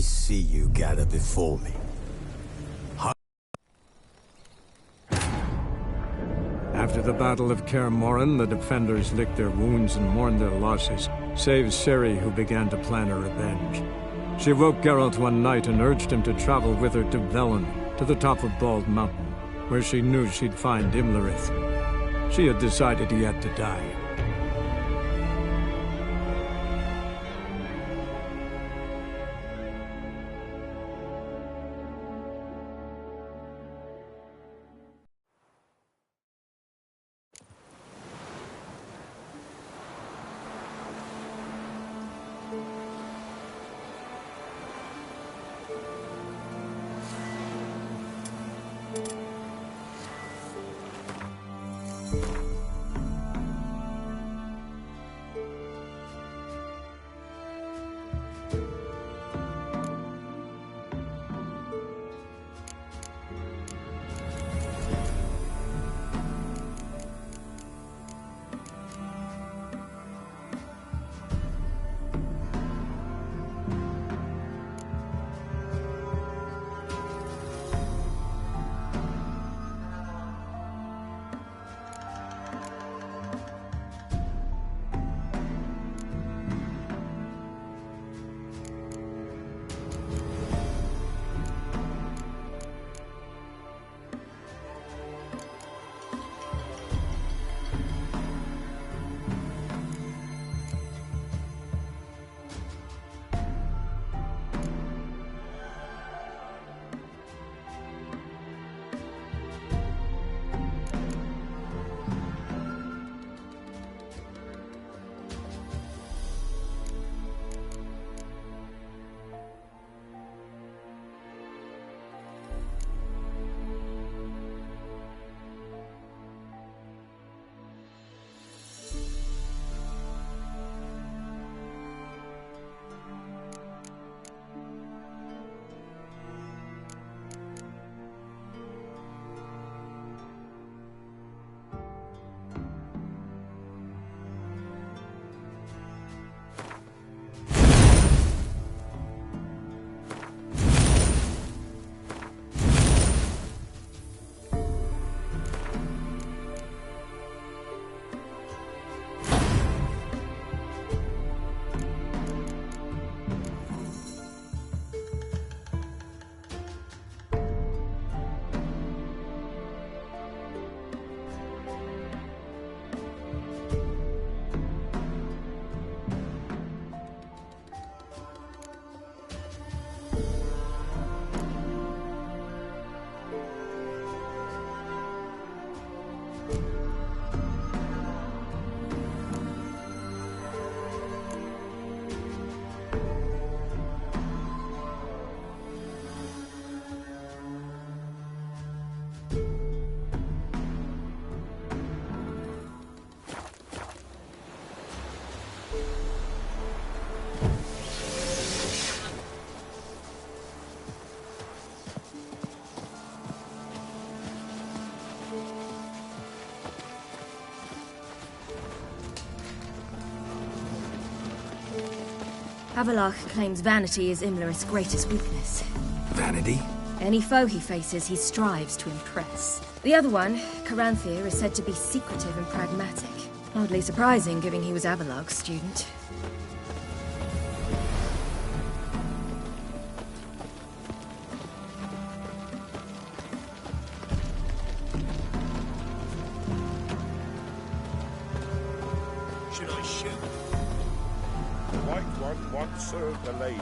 I see you gather before me. After the Battle of Kaer Morhen, the defenders licked their wounds and mourned their losses, save Ciri, who began to plan her revenge. She woke Geralt one night and urged him to travel with her to Velen, to the top of Bald Mountain, where she knew she'd find Imlerith. She had decided he had to die. Havelach claims vanity is Imlerith's greatest weakness. Vanity? Any foe he faces, he strives to impress. The other one, Caranthir, is said to be secretive and pragmatic. Hardly surprising, given he was Havelach's student. Should I shoot? The white one once served the ladies.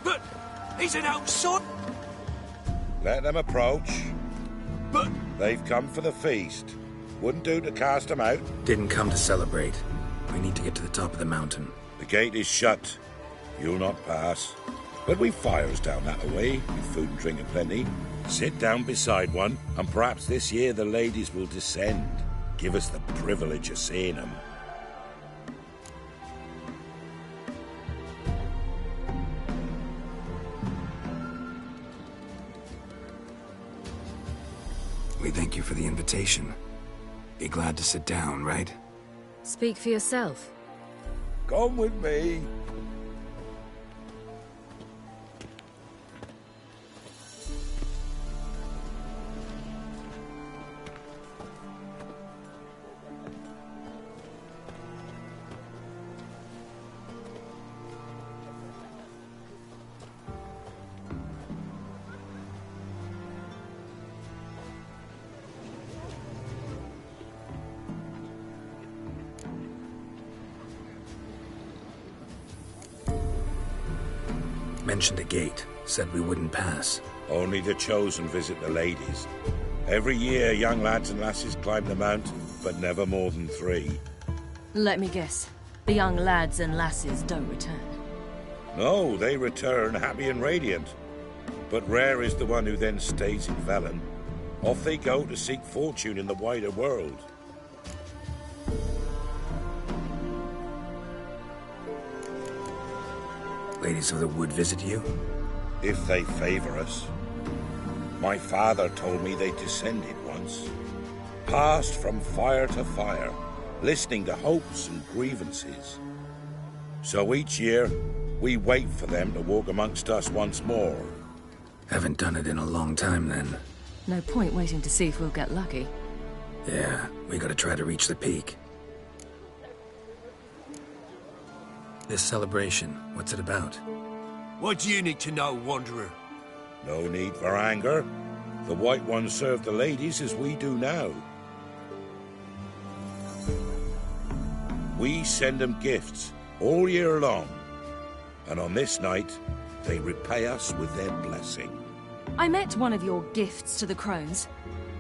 But he's an outside. Let them approach. But They've come for the feast. Wouldn't do to cast them out. Didn't come to celebrate. We need to get to the top of the mountain. The gate is shut. You'll not pass. But we've fires down that way, with food and drink aplenty. Sit down beside one, and perhaps this year the ladies will descend. Give us the privilege of seeing them. We thank you for the invitation. Be glad to sit down, right? Speak for yourself. Come with me. mentioned a gate, said we wouldn't pass. Only the chosen visit the ladies. Every year, young lads and lasses climb the mount, but never more than 3. Let me guess. The young lads and lasses don't return. No, they return happy and radiant. But rare is the one who then stays in Velen. Off they go to seek fortune in the wider world. Ladies of the Wood visit you? If they favor us. My father told me they descended once. Passed from fire to fire, listening to hopes and grievances. So each year, we wait for them to walk amongst us once more. Haven't done it in a long time, then. No point waiting to see if we'll get lucky. Yeah, we gotta try to reach the peak. This celebration, what's it about? What do you need to know, Wanderer? No need for anger. The White Ones serve the ladies as we do now. We send them gifts all year long. And on this night, they repay us with their blessing. I met one of your gifts to the crones.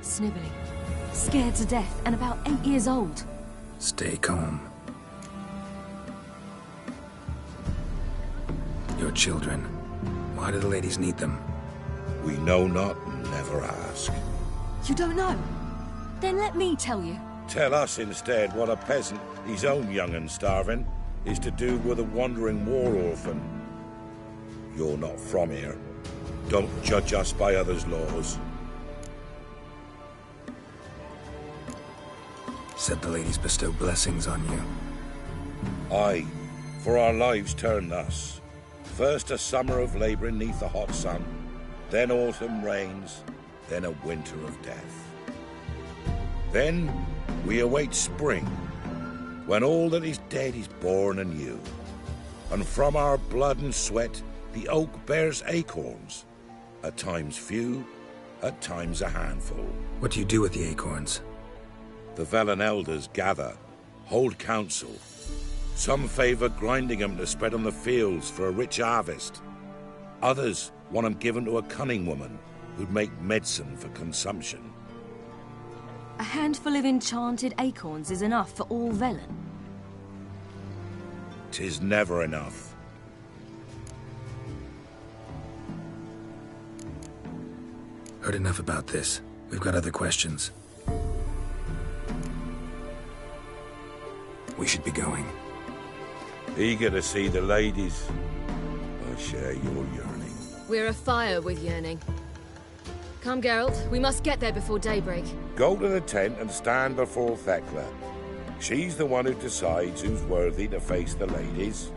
Snivelling. Scared to death and about 8 years old. Stay calm. Your children. Why do the ladies need them? We know not and never ask. You don't know? Then let me tell you. Tell us instead what a peasant, his own young and starving, is to do with a wandering war orphan. You're not from here. Don't judge us by others' laws. Said the ladies bestow blessings on you. Aye, for our lives turn thus. First a summer of labouring neath the hot sun, then autumn rains, then a winter of death. Then we await spring, when all that is dead is born anew. And from our blood and sweat the oak bears acorns, at times few, at times a handful. What do you do with the acorns? The Velen elders gather, hold council. Some favour grinding them to spread on the fields for a rich harvest. Others want them given to a cunning woman who'd make medicine for consumption. A handful of enchanted acorns is enough for all Velen. 'Tis never enough. Heard enough about this. We've got other questions. We should be going. Eager to see the ladies. I share your yearning. We're afire with yearning. Come, Geralt. We must get there before daybreak. Go to the tent and stand before Thekla. She's the one who decides who's worthy to face the ladies.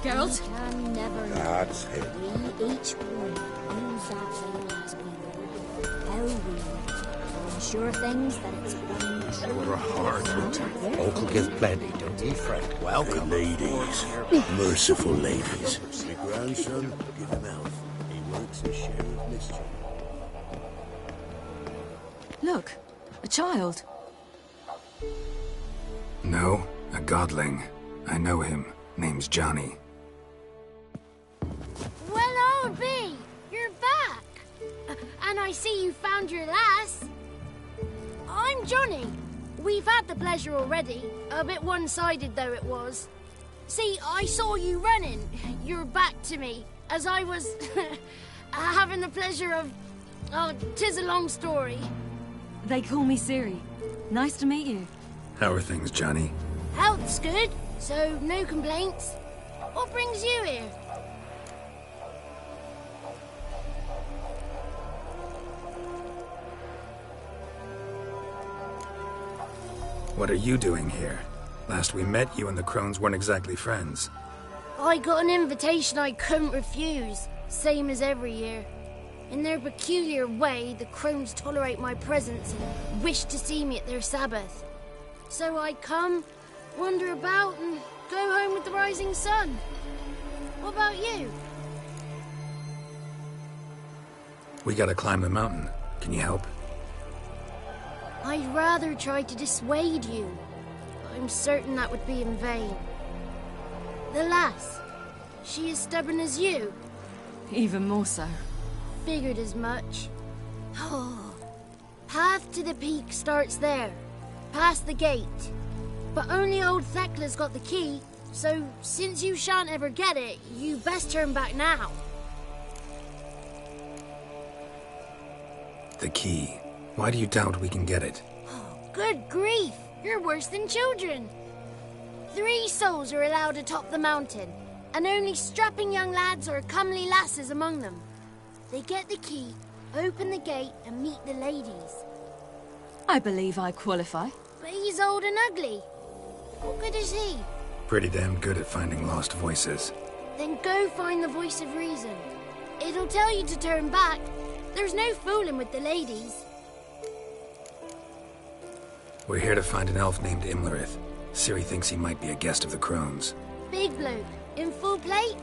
Geralt? That's him. We each one use that thing as we know. How we know. Ensure things that it's one. We're hard. Uncle gives plenty, don't he, Fred? Welcome. Hey, ladies. Merciful ladies. My grandson, give him health. He works his share of mischief. Look, a child. No, a godling. I know him. Name's Johnny. Well, old B, you're back. And I see you found your lass. I'm Johnny. We've had the pleasure already. A bit one-sided though it was. See, I saw you running. Your back to me. As I was having the pleasure of... Oh, 'tis a long story. They call me Ciri. Nice to meet you. How are things, Johnny? Health's good, so no complaints. What brings you here? What are you doing here? Last we met, you and the crones weren't exactly friends. I got an invitation I couldn't refuse, same as every year. In their peculiar way, the crones tolerate my presence and wish to see me at their Sabbath. So I come, wander about, and go home with the rising sun. What about you? We gotta climb the mountain. Can you help? I'd rather try to dissuade you. I'm certain that would be in vain. The lass, she as stubborn as you? Even more so. Figured as much. Oh. Path to the peak starts there, past the gate. But only old Thekla's got the key, so since you shan't ever get it, you best turn back now. The key. Why do you doubt we can get it? Good grief! You're worse than children. 3 souls are allowed atop the mountain, and only strapping young lads or comely lasses among them. They get the key, open the gate, and meet the ladies. I believe I qualify. But he's old and ugly. What good is he? Pretty damn good at finding lost voices. Then go find the voice of reason. It'll tell you to turn back. There's no fooling with the ladies. We're here to find an elf named Imlerith. Ciri thinks he might be a guest of the Crones. Big bloke, in full plate?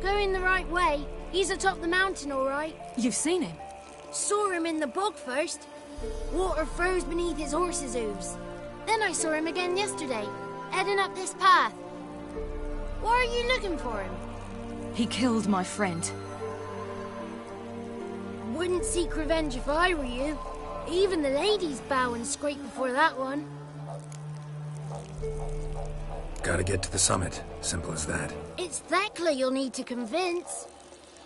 Going the right way. He's atop the mountain, all right. You've seen him? Saw him in the bog first. Water froze beneath his horse's hooves. Then I saw him again yesterday, heading up this path. Why are you looking for him? He killed my friend. Wouldn't seek revenge if I were you. Even the ladies bow and scrape before that one. Gotta get to the summit. Simple as that. It's Thekla you'll need to convince.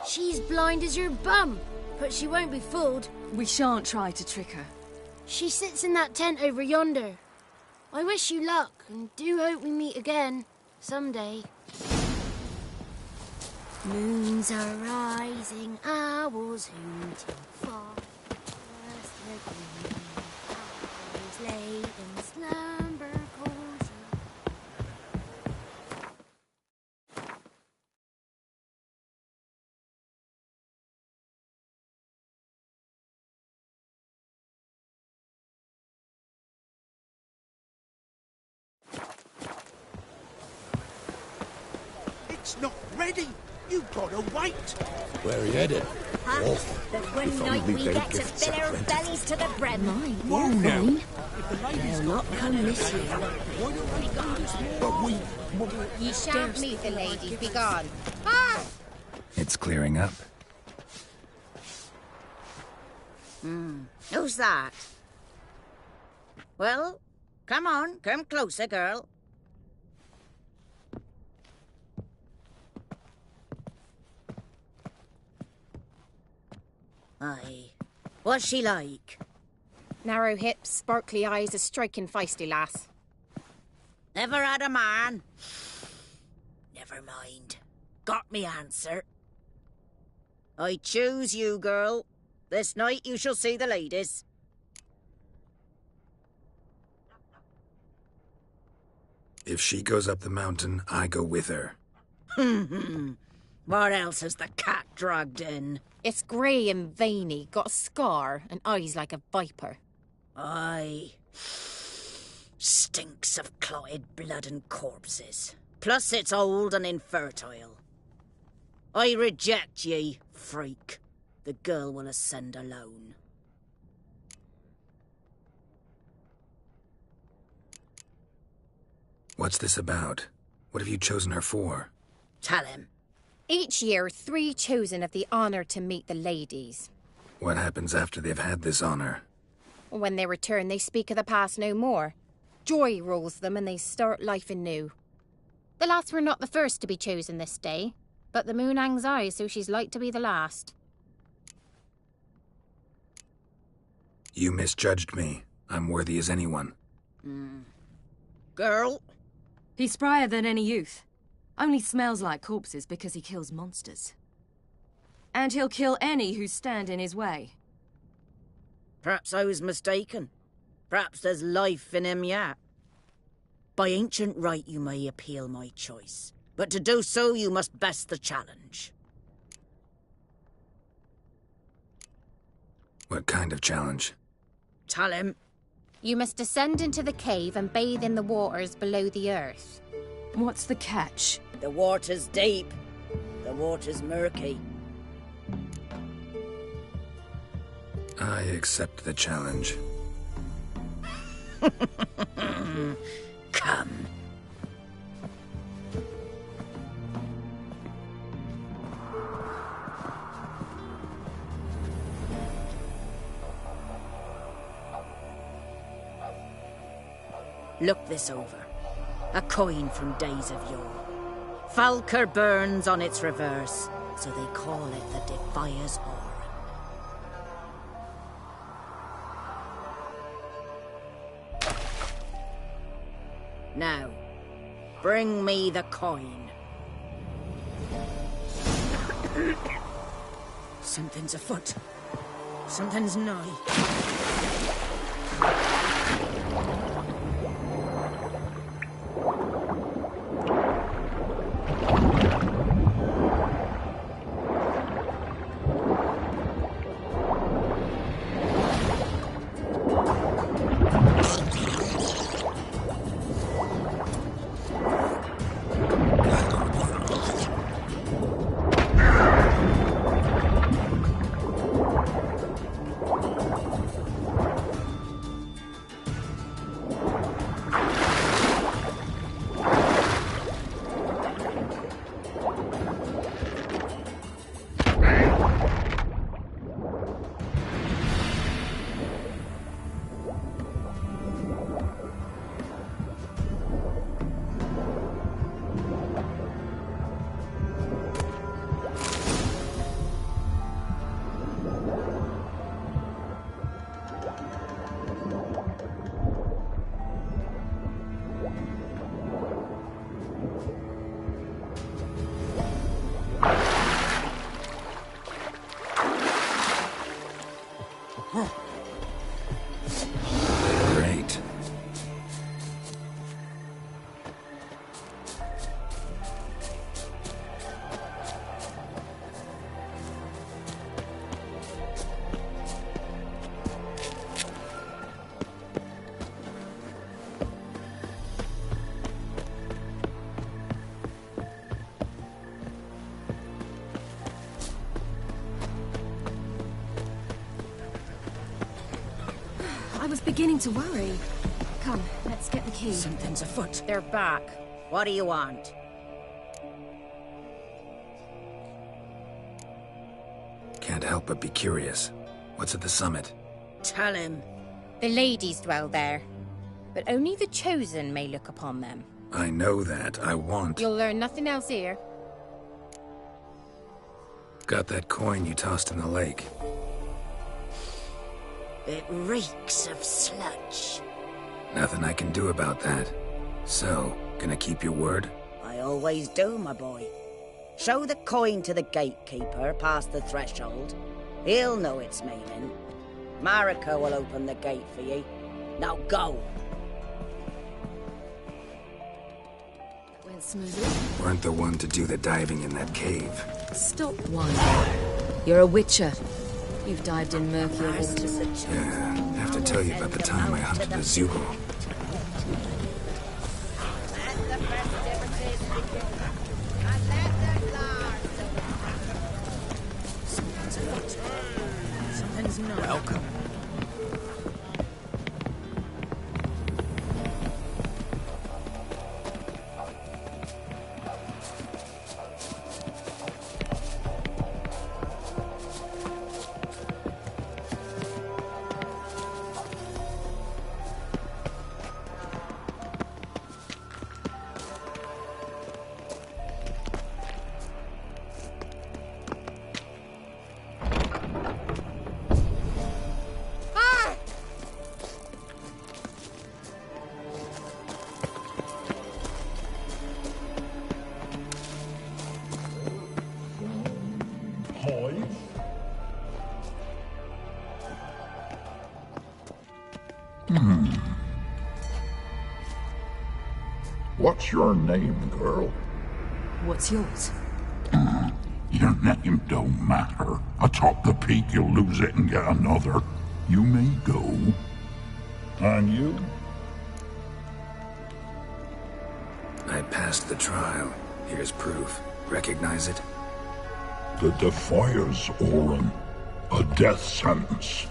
She's blind as your bum, but she won't be fooled. We shan't try to trick her. She sits in that tent over yonder. I wish you luck, and do hope we meet again, someday. Moons are rising, owls hooting far. Just the green owls lay in slumber cozy. It's not ready. You gotta wait. Where are you headed? The one night we get to fill our bellies to the brim. Mine? Whoa now. They'll not come this year. But we... Ye shan't meet the ladies. Be gone. It's clearing up. Who's that? Well, come on. Come closer, girl. Aye. What's she like? Narrow hips, sparkly eyes, a striking feisty lass. Never had a man. Never mind. Got me answer. I choose you, girl. This night you shall see the ladies. If she goes up the mountain, I go with her. What else has the cat dragged in? It's grey and veiny, got a scar, and eyes like a viper. Aye. Stinks of clotted blood and corpses. Plus it's old and infertile. I reject ye, freak. The girl will ascend alone. What's this about? What have you chosen her for? Tell him. Each year, 3 chosen have the honour to meet the ladies. What happens after they've had this honor? When they return, they speak of the past no more. Joy rules them and they start life anew. The lass were not the first to be chosen this day, but the moon hangs high, so she's like to be the last. You misjudged me. I'm worthy as anyone. Girl? He's sprier than any youth. Only smells like corpses because he kills monsters. And he'll kill any who stand in his way. Perhaps I was mistaken. Perhaps there's life in him yet. By ancient right you may appeal my choice. But to do so you must best the challenge. What kind of challenge? Tell him. You must descend into the cave and bathe in the waters below the earth. What's the catch? The water's deep. The water's murky. I accept the challenge. Come. Look this over. A coin from days of yore. Falker burns on its reverse, so they call it the Defier's Aura. Now, bring me the coin. Something's afoot. Something's nigh. Great. I was beginning to worry. Come, let's get the key. Something's afoot. They're back. What do you want? Can't help but be curious. What's at the summit? Tell him. The ladies dwell there, but only the chosen may look upon them. I know that. I want... You'll learn nothing else here. Got that coin you tossed in the lake. It reeks of sludge. Nothing I can do about that. So, gonna keep your word? I always do, my boy. Show the coin to the gatekeeper past the threshold. He'll know its meaning. Marika will open the gate for you. Now go. Went smoothly. Weren't the one to do the diving in that cave. Stop one. You're a witcher. You've dived in murkier waters. Yeah, I have to tell you about the time I hunted a Zugo. Something's not. Welcome. What's your name, girl? What's yours? Your name don't matter. Atop the peak, you'll lose it and get another. You may go. And you? I passed the trial. Here's proof. Recognize it? The Defier's Aura. A death sentence.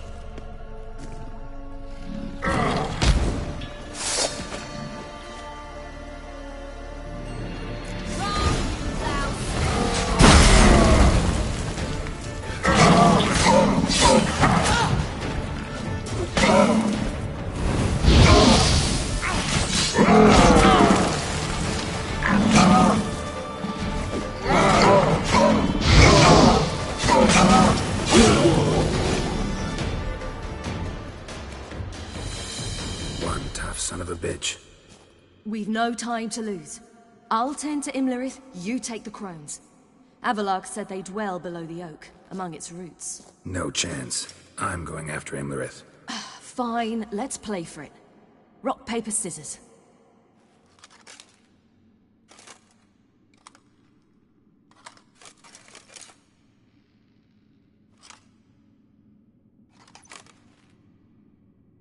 son of a bitch. We've no time to lose. I'll tend to Imlerith, you take the crones. Avalok said they dwell below the oak, among its roots. No chance. I'm going after Imlerith. Fine, let's play for it. Rock, paper, scissors.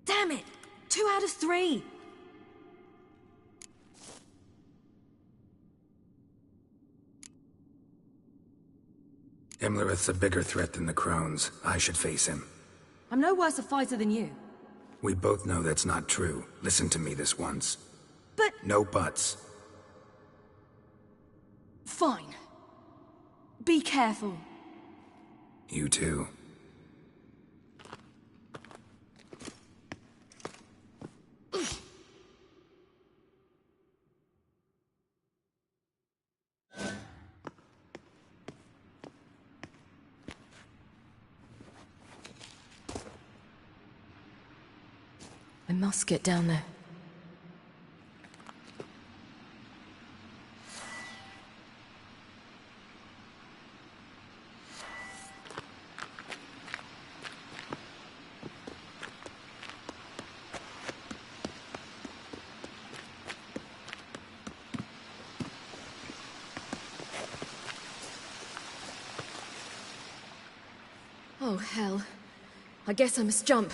Damn it! 2 out of 3! Imlerith's a bigger threat than the crones. I should face him. I'm no worse a fighter than you. We both know that's not true. Listen to me this once. But... No buts. Fine. Be careful. You too. I must get down there. Oh, hell. I guess I must jump.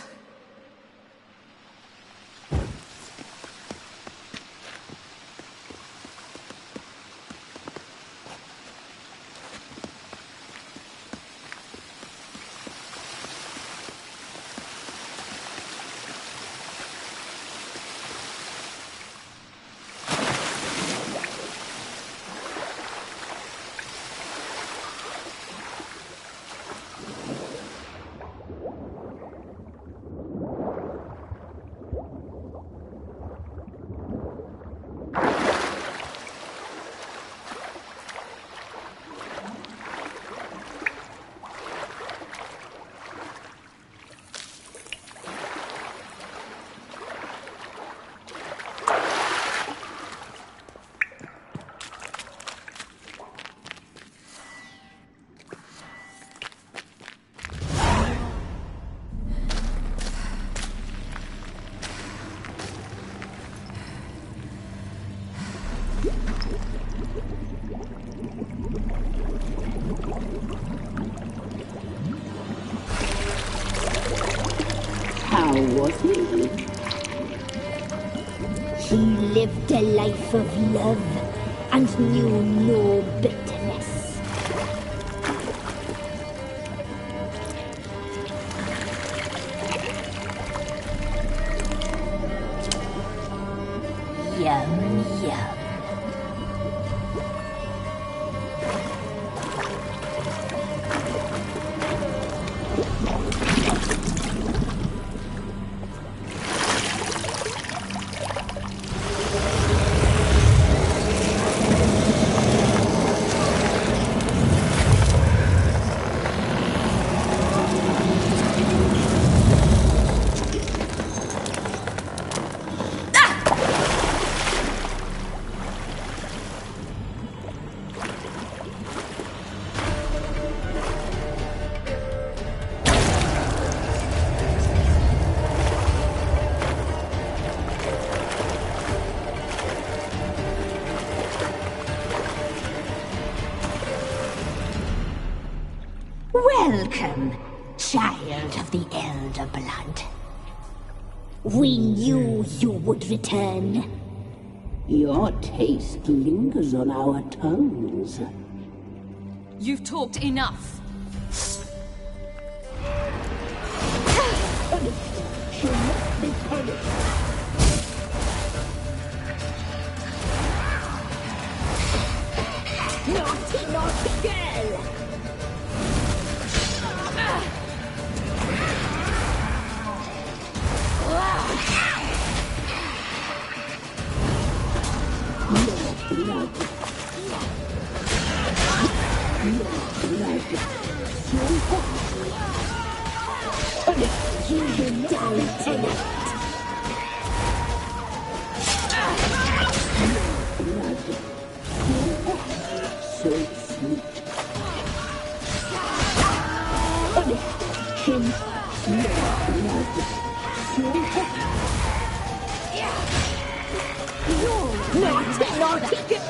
Was he? He lived a life of love and knew no bitterness. Yum, yum. Welcome, child of the Elder Blood. We knew you would return. Your taste lingers on our tongues. You've talked enough. She must be punished. Naughty, naughty girl! You will die tonight. Naughty, naughty girl!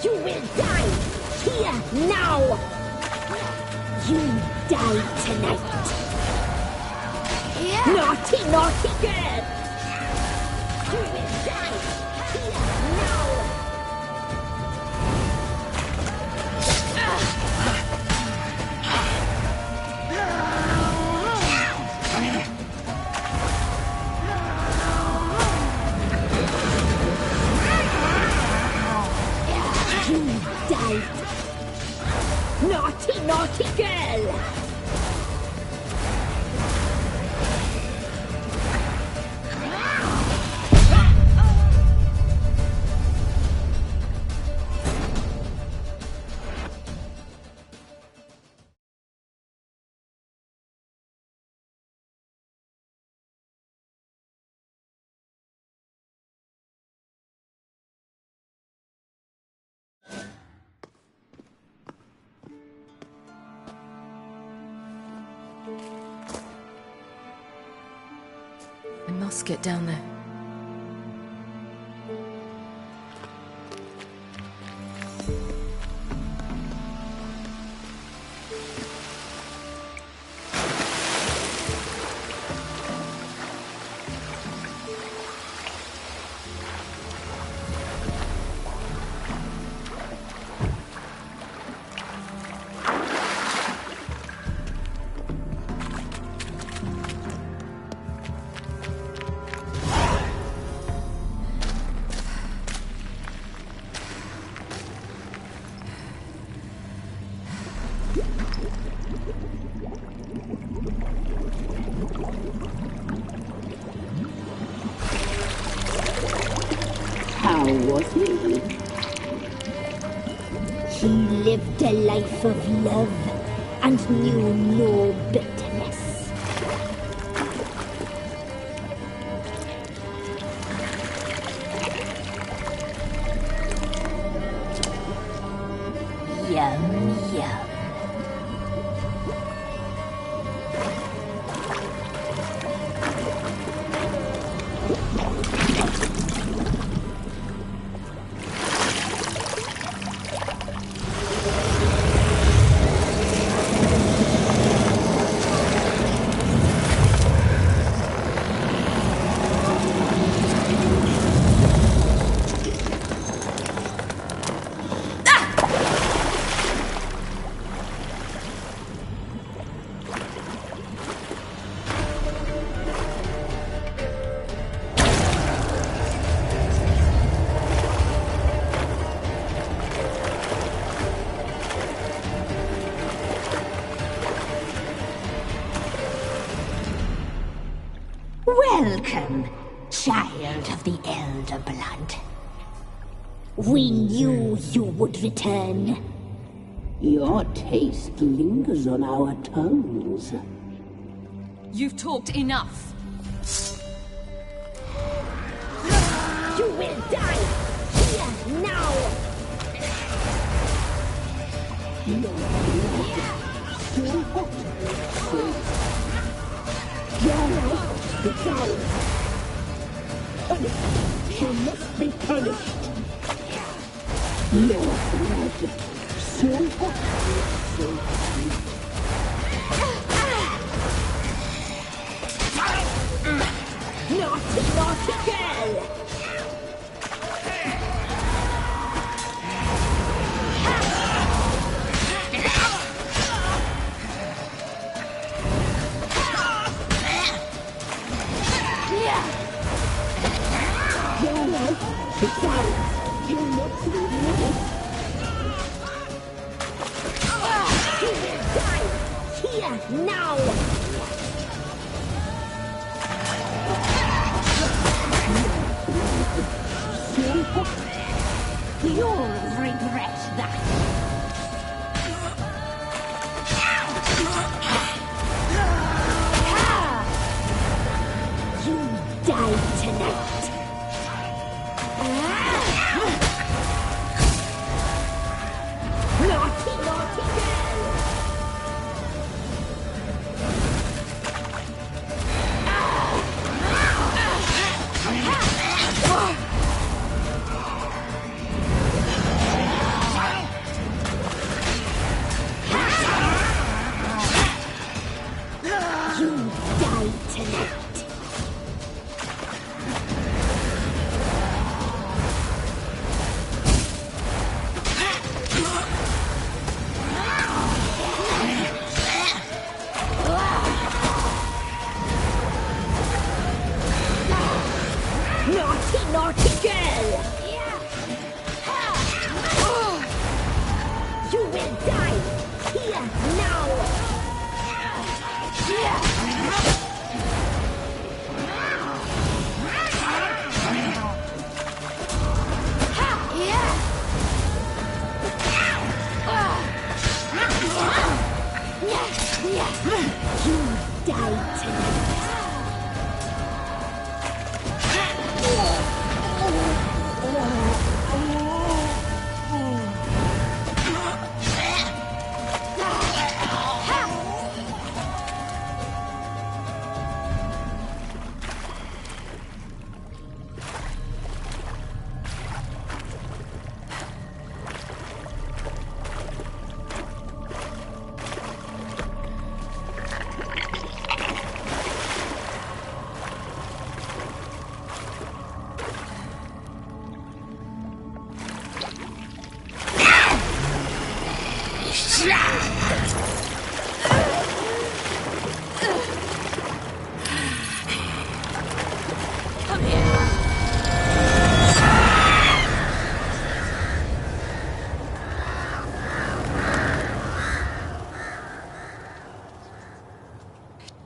You will die here now! You die tonight! Naughty, naughty girl! You will die here now! You died! Naughty, naughty girl! I must get down there. How was he? He lived a life of love and knew no bitterness. Yum, yum. Welcome, child of the Elder Blood. We knew you would return. Your taste lingers on our tongues. You've talked enough. You will die here now! She must be punished. Your blood, so hot, so sweet. Naughty, naughty girl! Now! You'll regret that. You die tonight. Naughty, naughty girl! tonight. Naughty, naughty girl! You will die here now! You die tonight.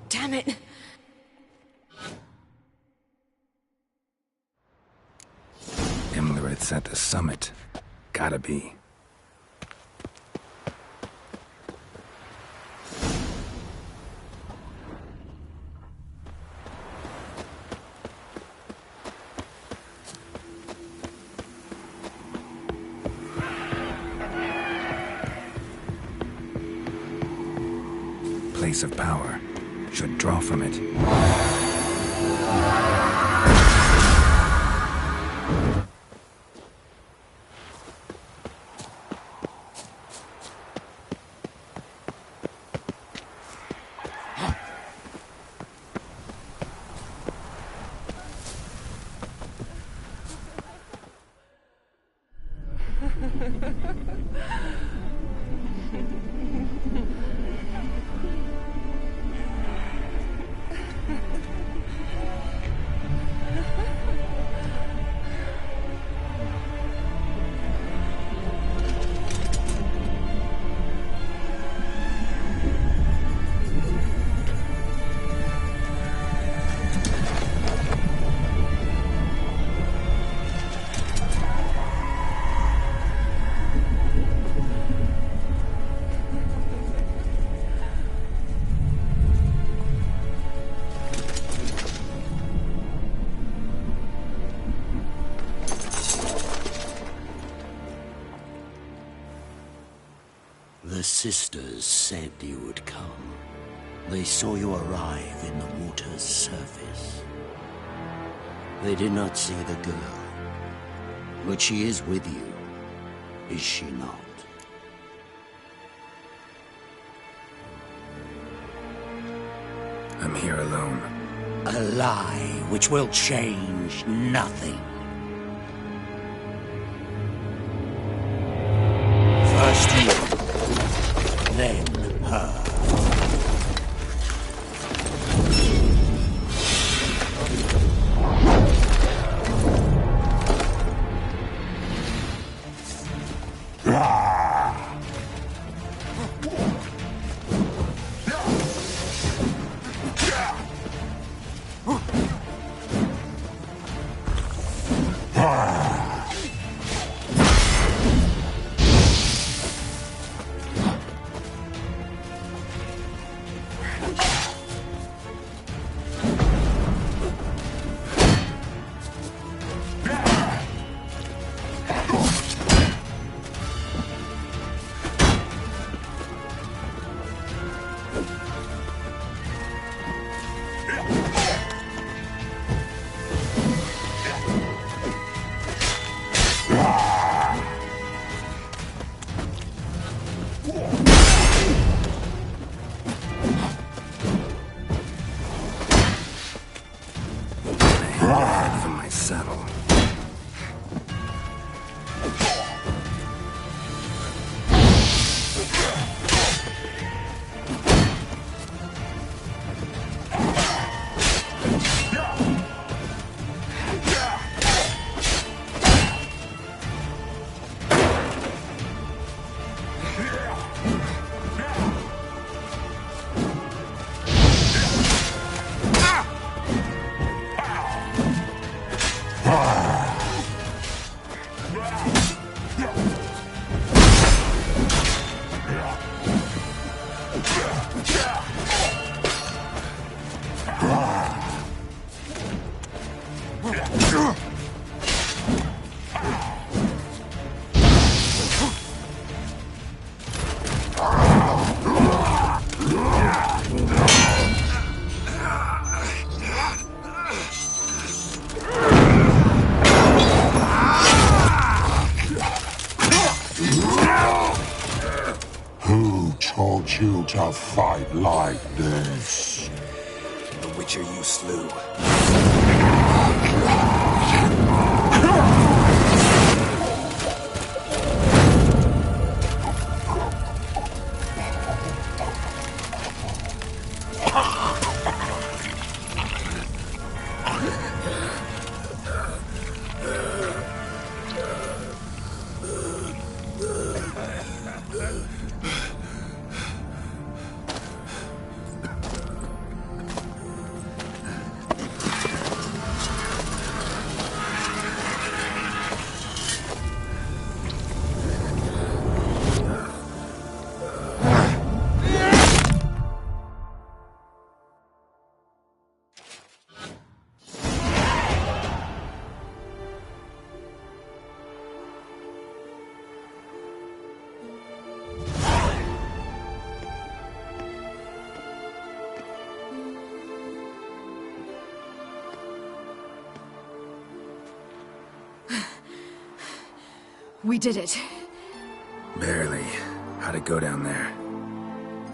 Damn it! Imlerith's at the summit. Gotta be. Place of power. Should draw from it. The sisters said you would come. They saw you arrive in the water's surface. They did not see the girl. But she is with you, is she not? I'm here alone. A lie which will change nothing. First you, then her. Who taught you to fight like this? The Witcher you slew. We did it. Barely. How'd it go down there?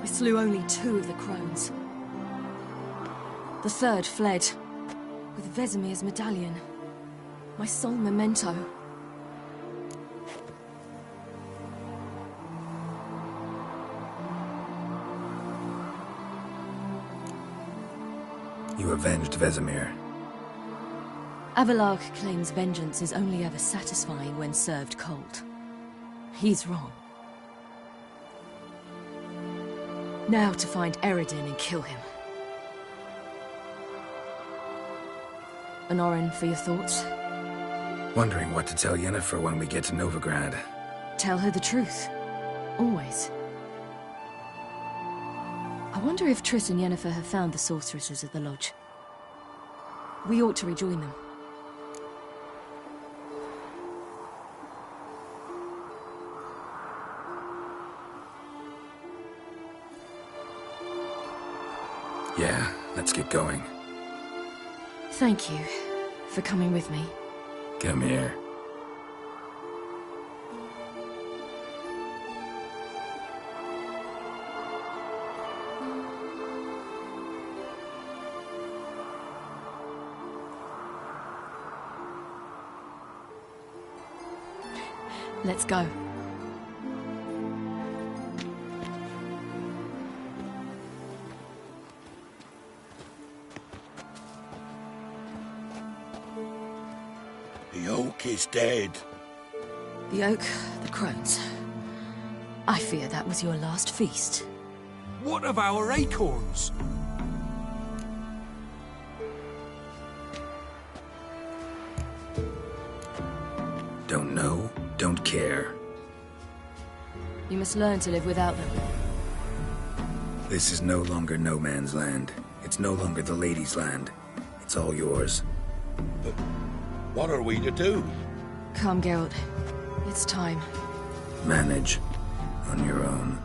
I slew only 2 of the crones. The third fled, with Vesemir's medallion. My sole memento. You avenged Vesemir. Avalark claims vengeance is only ever satisfying when served cold. He's wrong. Now to find Eredin and kill him. Honorin, for your thoughts? Wondering what to tell Yennefer when we get to Novigrad. Tell her the truth. Always. I wonder if Triss and Yennefer have found the sorceresses at the lodge. We ought to rejoin them. Yeah, let's get going. Thank you for coming with me. Come here. Let's go. The oak is dead. The oak, the crones. I fear that was your last feast. What of our acorns? Don't know, don't care. You must learn to live without them. This is no longer no man's land. It's no longer the lady's land. It's all yours. But what are we to do? Come, Geralt. It's time. Manage on your own.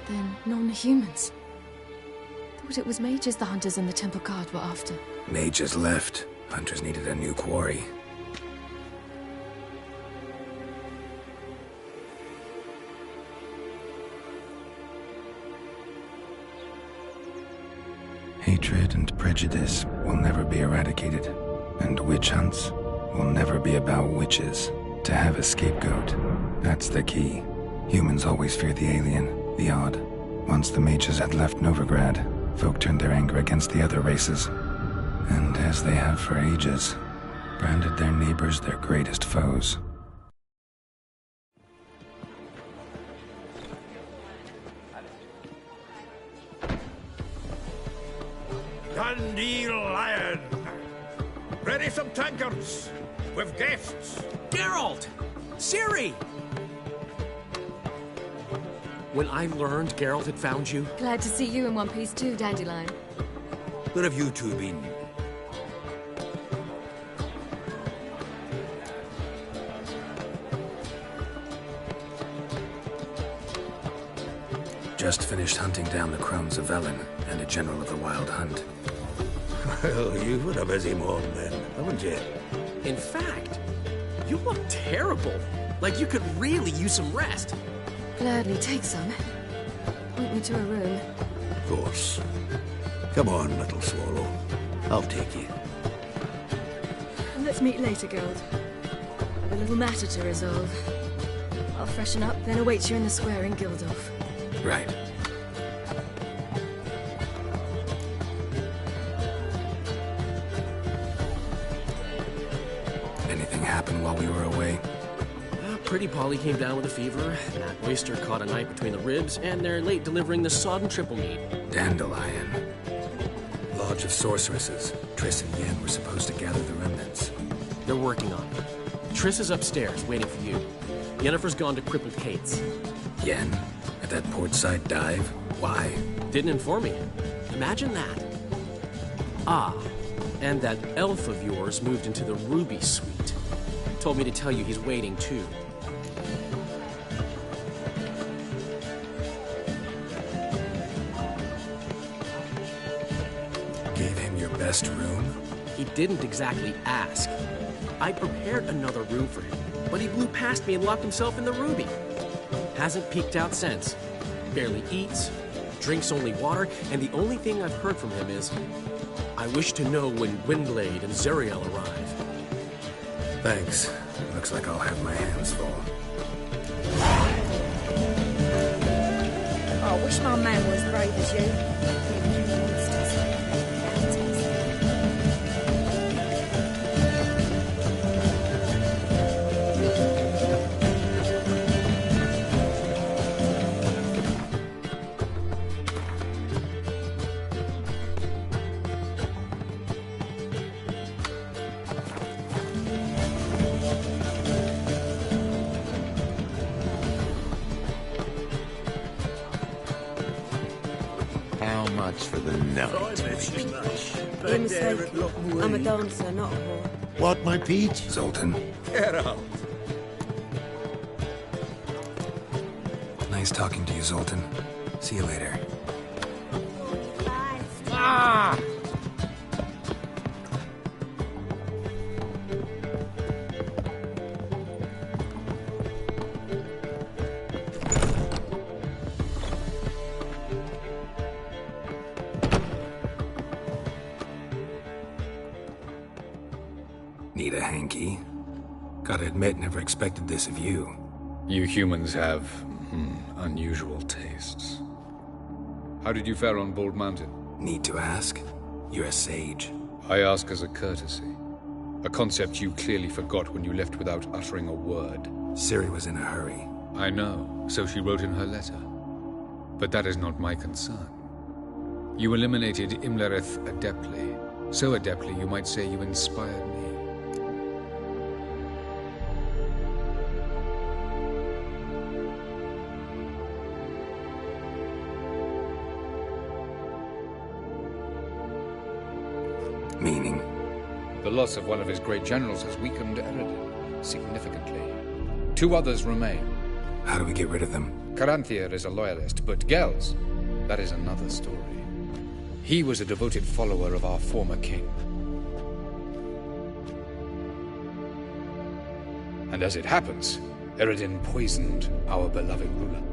Then non-humans. Thought it was mages the hunters and the temple guard were after. Mages left. Hunters needed a new quarry. Hatred and prejudice will never be eradicated, And witch hunts will never be about witches. To have a scapegoat, that's the key. Humans always fear the alien, the odd. Once the mages had left Novigrad, folk turned their anger against the other races. And as they have for ages, branded their neighbors their greatest foes. Dandelion! Ready some tankards! With guests! Geralt! Ciri! When I learned Geralt had found you... Glad to see you in one piece too, Dandelion. Where have you two been? Just finished hunting down the Crowns of Velen and a general of the Wild Hunt. Well, you've had a busy morning then, haven't you? In fact, you look terrible. Like you could really use some rest. Gladly take some. Point me to a room. Of course. Come on, little swallow. I'll take you. Let's meet later, Geralt. I've a little matter to resolve. I'll freshen up, then await you in the square in Gildorf. Right. Anything happen while we were away? Pretty Polly came down with a fever, that oyster caught a knife between the ribs, and they're late delivering the sodden triple meat. Dandelion. Lodge of Sorceresses. Triss and Yen were supposed to gather the remnants. They're working on it. Triss is upstairs, waiting for you. Yennefer's gone to crippled Kate's. Yen? At that portside dive? Why? Didn't inform me. Imagine that. Ah, and that elf of yours moved into the Ruby Suite. Told me to tell you he's waiting, too. Gave him your best room? He didn't exactly ask. I prepared another room for him, but he blew past me and locked himself in the Ruby. Hasn't peeked out since. Barely eats, drinks only water, and the only thing I've heard from him is, I wish to know when Gwynblade and Zeriel arrive. Thanks. Looks like I'll have my hands full. I wish my man was brave as you. How much for the night? You're mistaken. I'm a dancer, not a whore. What, my peach? Zoltan. Get out! Nice talking to you, Zoltan. See you later. Ah! Need a hanky? Gotta admit, never expected this of you. You humans have, unusual tastes. How did you fare on Bald Mountain? Need to ask? You're a sage. I ask as a courtesy. A concept you clearly forgot when you left without uttering a word. Ciri was in a hurry. I know, so she wrote in her letter. But that is not my concern. You eliminated Imlerith adeptly. So adeptly, you might say you inspired me. Meaning? The loss of one of his great generals has weakened Eredin significantly. 2 others remain. How do we get rid of them? Caranthir is a loyalist, but Gels, that is another story. He was a devoted follower of our former king. And as it happens, Eredin poisoned our beloved ruler.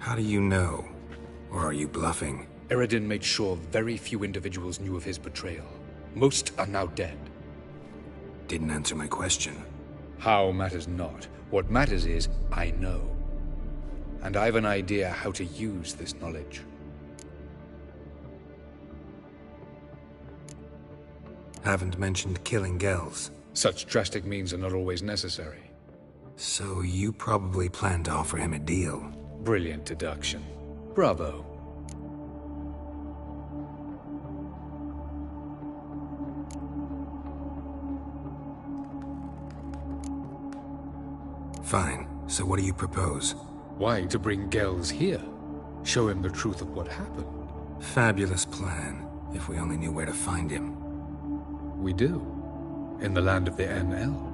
How do you know? Or are you bluffing? Eredin made sure very few individuals knew of his betrayal. Most are now dead. Didn't answer my question. How matters not. What matters is, I know. And I've an idea how to use this knowledge. Haven't mentioned killing Gels. Such drastic means are not always necessary. So you probably plan to offer him a deal. Brilliant deduction. Bravo. Fine. So what do you propose? Why, to bring Gels here. Show him the truth of what happened. Fabulous plan, if we only knew where to find him. We do. In the land of the NL.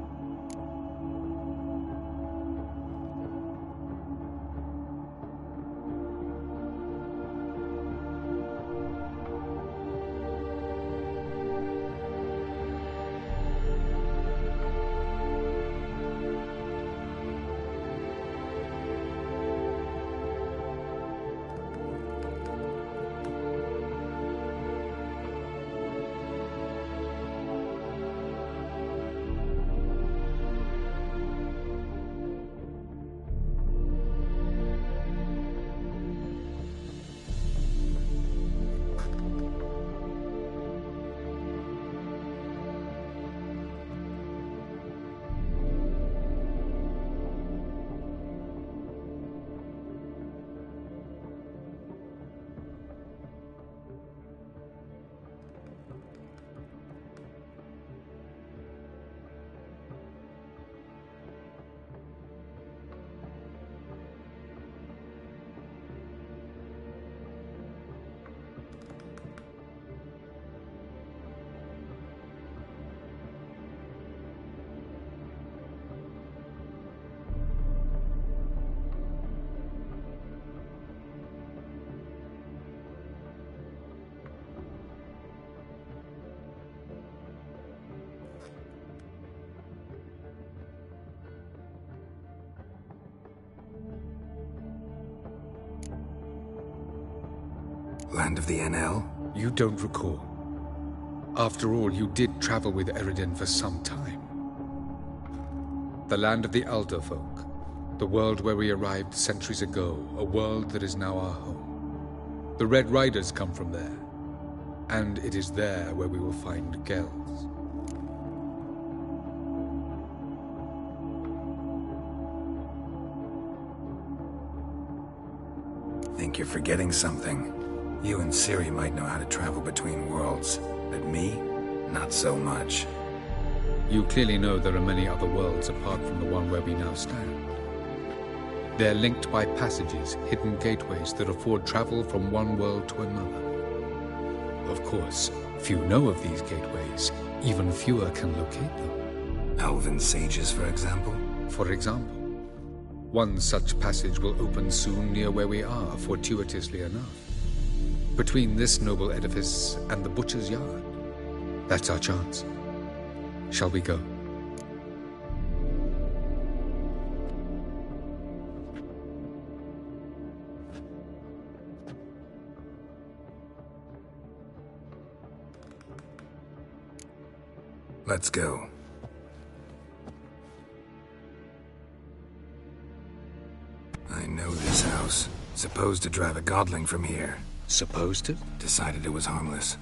Land of the NL? You don't recall. After all, you did travel with Eredin for some time. The land of the Alder folk. The world where we arrived centuries ago. A world that is now our home. The Red Riders come from there. And it is there where we will find Gels. Think you're forgetting something. You and Ciri might know how to travel between worlds, but me? Not so much. You clearly know there are many other worlds apart from the one where we now stand. They're linked by passages, hidden gateways that afford travel from one world to another. Of course, few know of these gateways. Even fewer can locate them. Elven sages, for example? For example. One such passage will open soon near where we are, fortuitously enough. Between this noble edifice and the butcher's yard. That's our chance. Shall we go? Let's go. I know this house. Supposed to drive a godling from here. Supposed to? Decided it was harmless.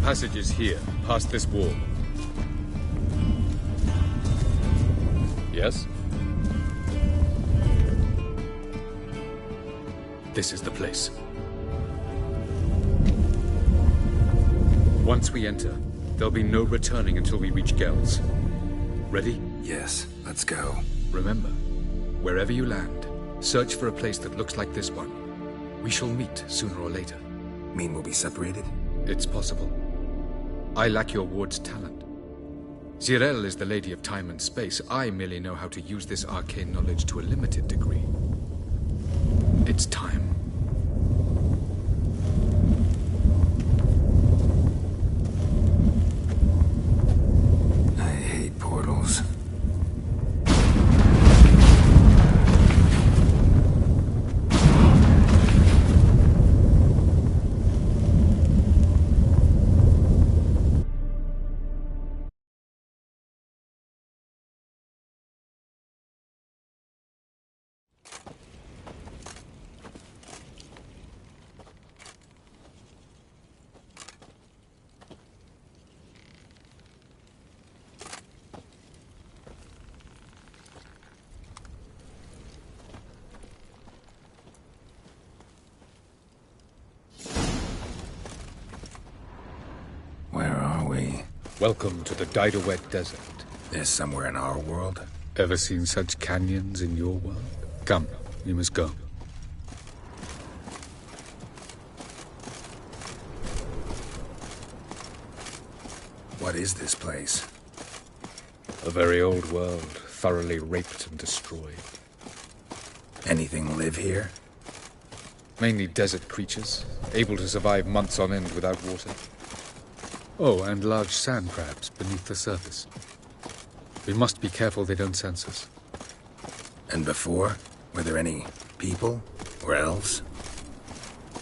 Passage is here, past this wall. Yes? This is the place. Once we enter, there'll be no returning until we reach Gel's. Ready? Yes, let's go. Remember, wherever you land, search for a place that looks like this one. We shall meet sooner or later. Mean we'll be separated? It's possible. I lack your ward's talent. Zirel is the Lady of Time and Space. I merely know how to use this arcane knowledge to a limited degree. It's time. I hate portals. Welcome to the Wet Desert. This somewhere in our world? Ever seen such canyons in your world? Come, we must go. What is this place? A very old world, thoroughly raped and destroyed. Anything live here? Mainly desert creatures, able to survive months on end without water. Oh, and large sand crabs beneath the surface. We must be careful they don't sense us. And before? Were there any people? Or elves?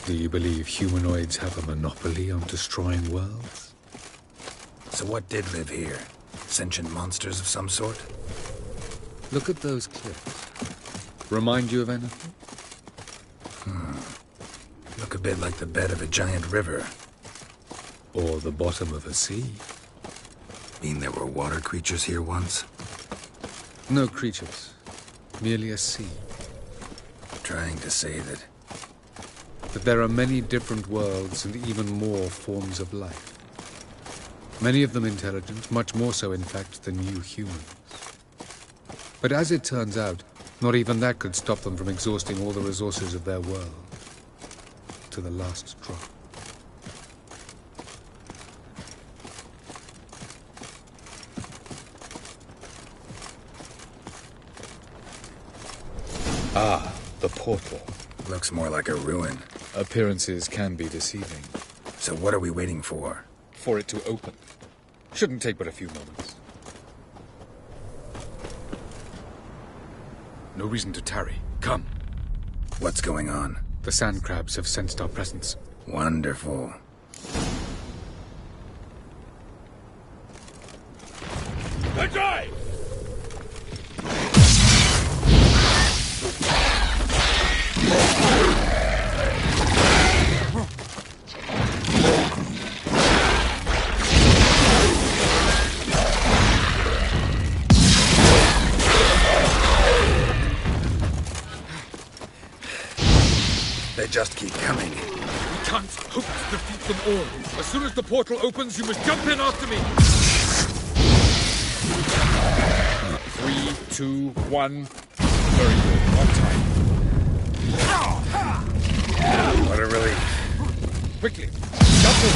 Do you believe humanoids have a monopoly on destroying worlds? So what did live here? Sentient monsters of some sort? Look at those cliffs. Remind you of anything? Look a bit like the bed of a giant river. Or the bottom of a sea. Mean there were water creatures here once? No creatures. Merely a sea. Trying to say that... That there are many different worlds and even more forms of life. Many of them intelligent, much more so in fact than you humans. But as it turns out, not even that could stop them from exhausting all the resources of their world. To the last drop. Ah, the portal. Looks more like a ruin. Appearances can be deceiving. So what are we waiting for? For it to open. Shouldn't take but a few moments. No reason to tarry. Come. What's going on? The sand crabs have sensed our presence. Wonderful. The drive! They just keep coming. We can't hope to defeat them all. As soon as the portal opens, you must jump in after me. 3, 2, 1. Very good. On time. What a relief. Quickly. Jump in.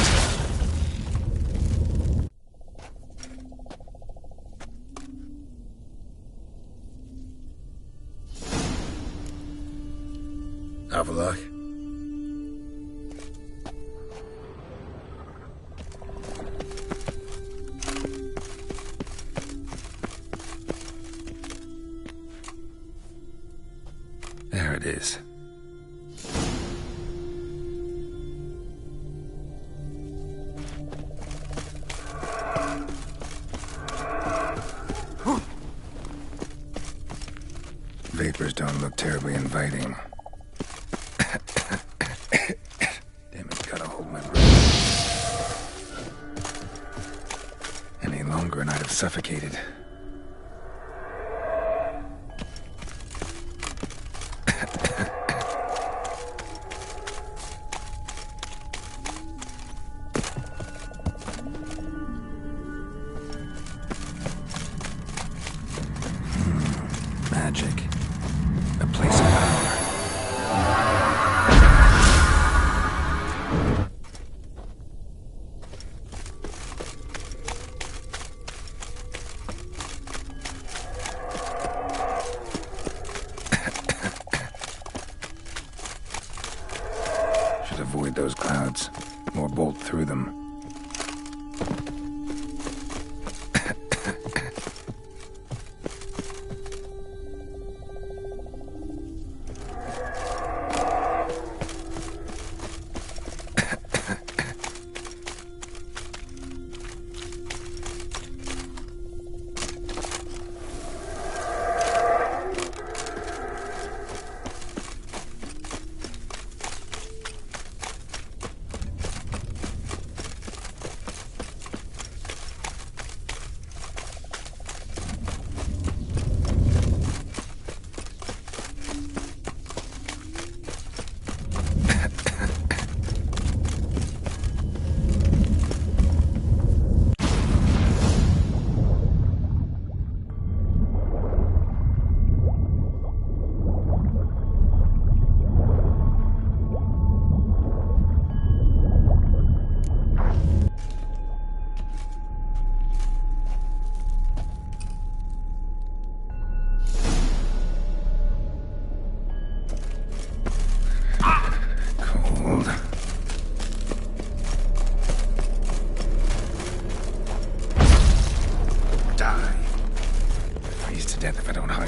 Avalok. There it is. Vapors don't look terribly inviting. Damn, it's gotta hold my breath. Any longer and I'd have suffocated. Magic. A place of power. Should avoid those clouds, or bolt through them.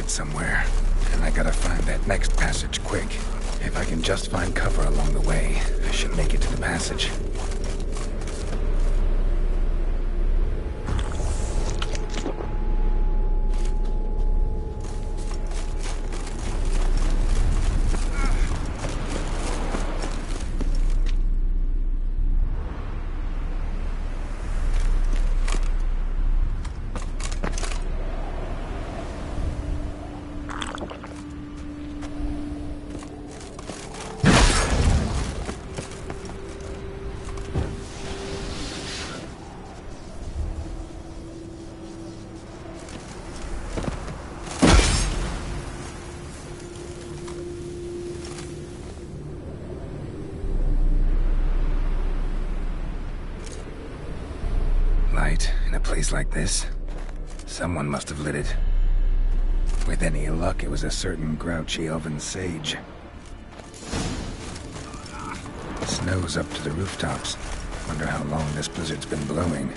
Somewhere. And I gotta find that next passage quick. If I can just find cover along the way, I should make it to the passage. In a place like this, someone must have lit it. With any luck, it was a certain grouchy elven sage. Snow's up to the rooftops. Wonder how long this blizzard's been blowing.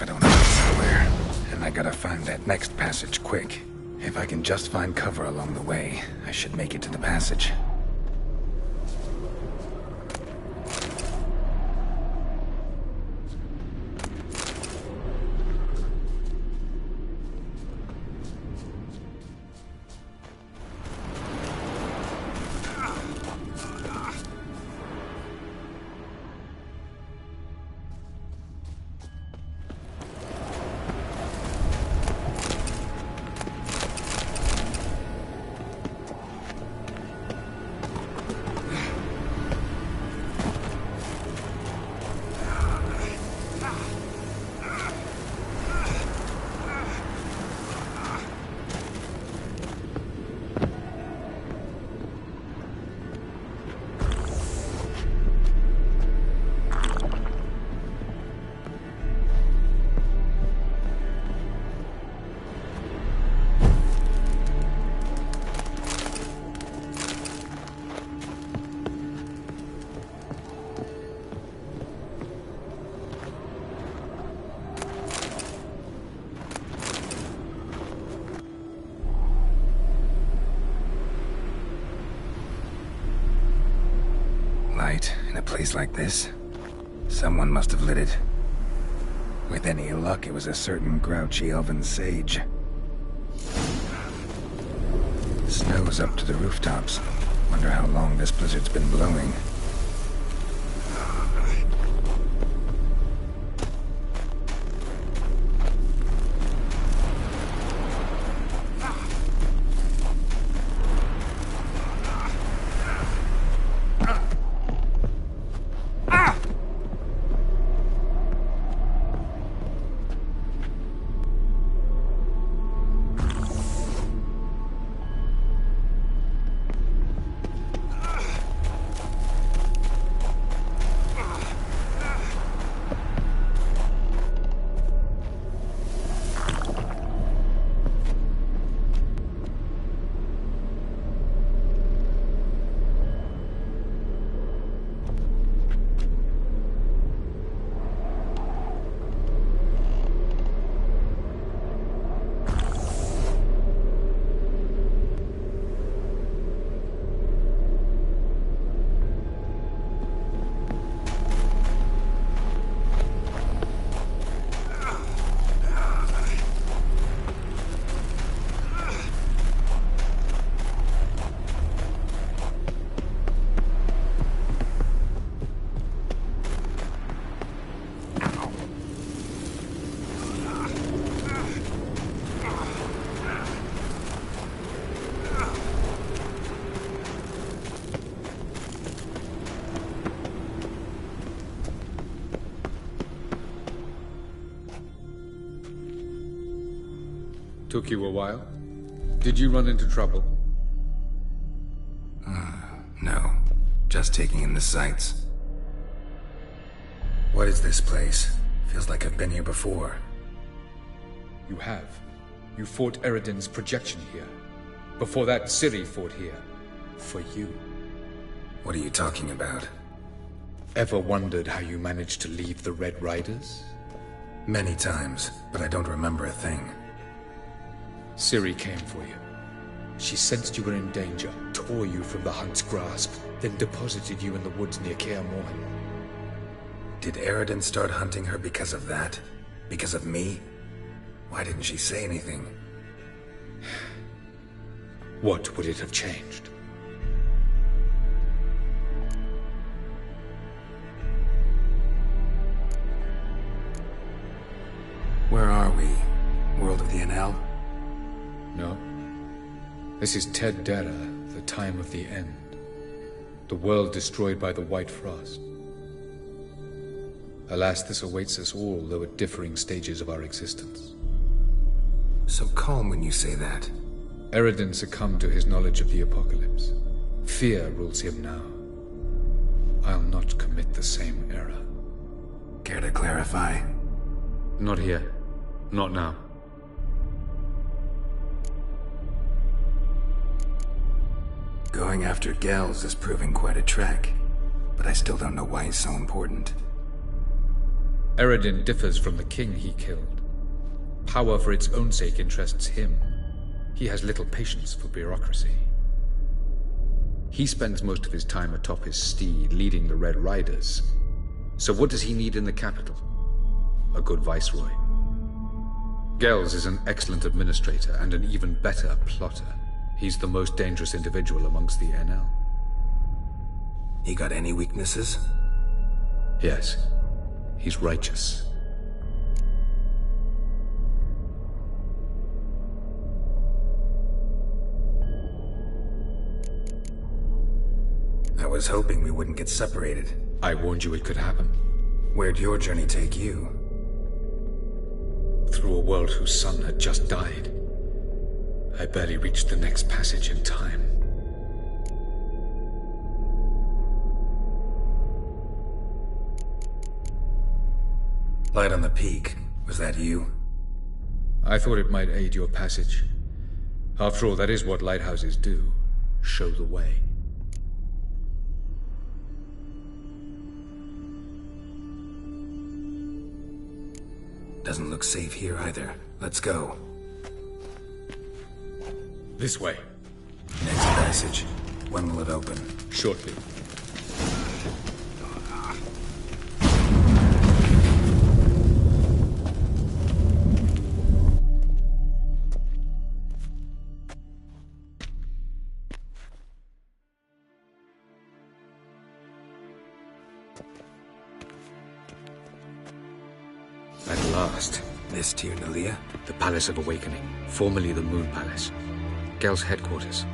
I don't know somewhere, and I gotta find that next passage quick. If I can just find cover along the way, I should make it to the passage. In a place like this, someone must have lit it. With any luck, it was a certain grouchy elven sage. Snow's up to the rooftops. Wonder how long this blizzard's been blowing. Took you a while? Did you run into trouble? No. Just taking in the sights. What is this place? Feels like I've been here before. You have. You fought Eridan's projection here. Before that, Ciri fought here. For you. What are you talking about? Ever wondered how you managed to leave the Red Riders? Many times, but I don't remember a thing. Ciri came for you. She sensed you were in danger, tore you from the Hunt's grasp, then deposited you in the woods near Kaer Morhen. Did Eridan start hunting her because of that? Because of me? Why didn't she say anything? What would it have changed? Where are we? World of the Enel? No. This is Ted Dara, the time of the end. The world destroyed by the White Frost. Alas, this awaits us all, though at differing stages of our existence. So calm when you say that. Eridan succumbed to his knowledge of the apocalypse. Fear rules him now. I'll not commit the same error. Care to clarify? Not here. Not now. Going after Gels is proving quite a trek, but I still don't know why he's so important. Eredin differs from the king he killed. Power for its own sake interests him. He has little patience for bureaucracy. He spends most of his time atop his steed, leading the Red Riders. So what does he need in the capital? A good viceroy. Gels is an excellent administrator and an even better plotter. He's the most dangerous individual amongst the NL. He got any weaknesses? Yes. He's righteous. I was hoping we wouldn't get separated. I warned you it could happen. Where'd your journey take you? Through a world whose sun had just died. I barely reached the next passage in time. Light on the peak. Was that you? I thought it might aid your passage. After all, that is what lighthouses do. Show the way. Doesn't look safe here either. Let's go. This way. Next passage. When will it open? Shortly. At last. This to you, Nalia? The Palace of Awakening, formerly the Moon Palace. Gel's headquarters.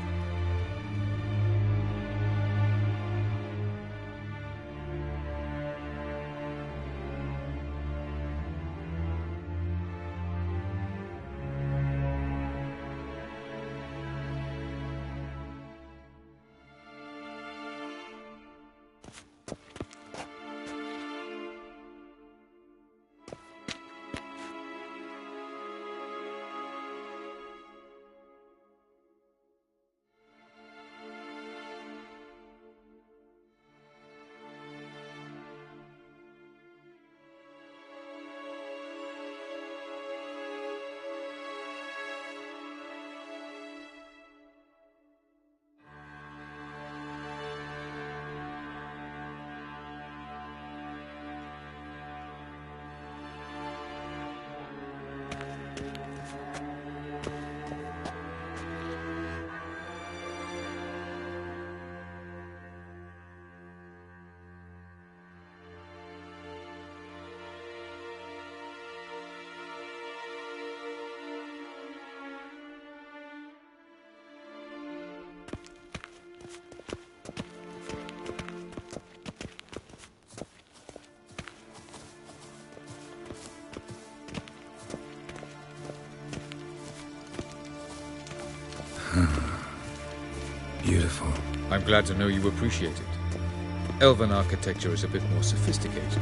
Beautiful. I'm glad to know you appreciate it. Elven architecture is a bit more sophisticated.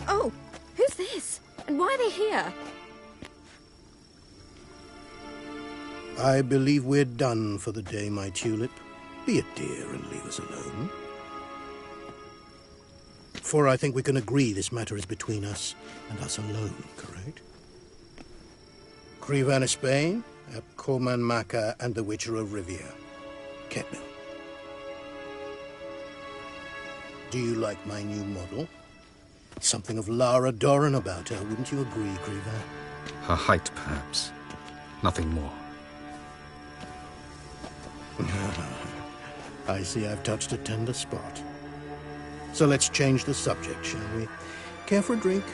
Oh, who's this? And why are they here? I believe we're done for the day, my tulip. Be a dear and leave us alone. For I think we can agree this matter is between us and us alone, correct? Krivan of Spain, Koman Maka, and the Witcher of Rivia. Ketmil. Do you like my new model? Something of Lara Doran about her, wouldn't you agree, Krivan? Her height, perhaps. Nothing more. I see I've touched a tender spot. So let's change the subject, shall we? Care for a drink?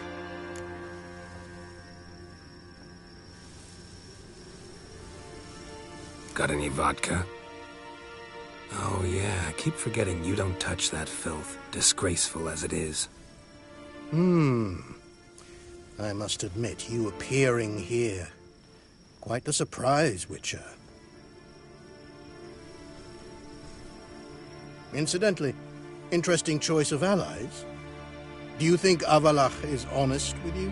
Got any vodka? Oh yeah, I keep forgetting you don't touch that filth, disgraceful as it is. I must admit, you appearing here. Quite the surprise, Witcher. Incidentally, interesting choice of allies. Do you think Avalach is honest with you?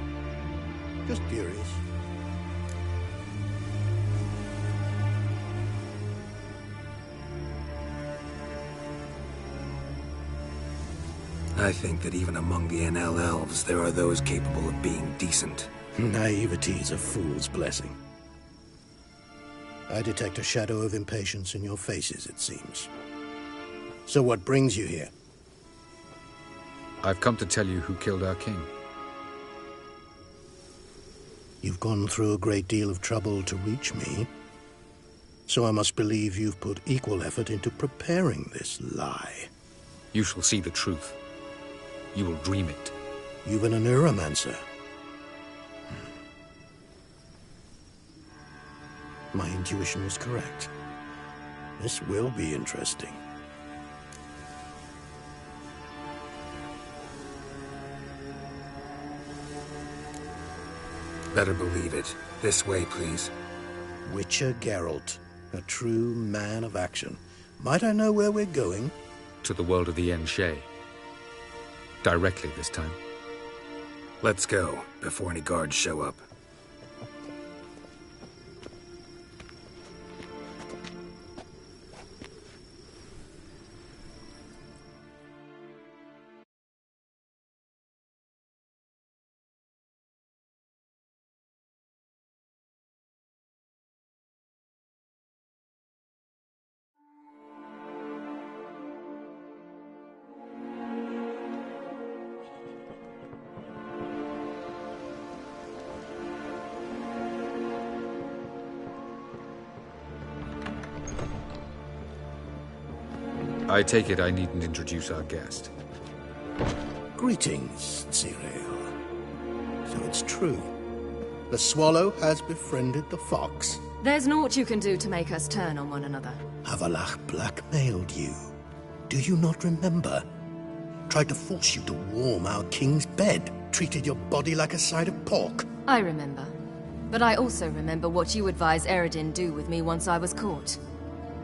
Just curious. I think that even among the NL elves, there are those capable of being decent. Naivety is a fool's blessing. I detect a shadow of impatience in your faces, it seems. So what brings you here? I've come to tell you who killed our king. You've gone through a great deal of trouble to reach me. So I must believe you've put equal effort into preparing this lie. You shall see the truth. You will dream it. You've been a neuromancer. My intuition was correct. This will be interesting. Better believe it. This way, please. Witcher Geralt, a true man of action. Might I know where we're going? To the world of the Enshe. Directly this time. Let's go, before any guards show up. I take it I needn't introduce our guest. Greetings, Cyril. So it's true. The swallow has befriended the fox. There's naught you can do to make us turn on one another. Avalach blackmailed you. Do you not remember? Tried to force you to warm our king's bed. Treated your body like a side of pork. I remember. But I also remember what you advised Eredin do with me once I was caught.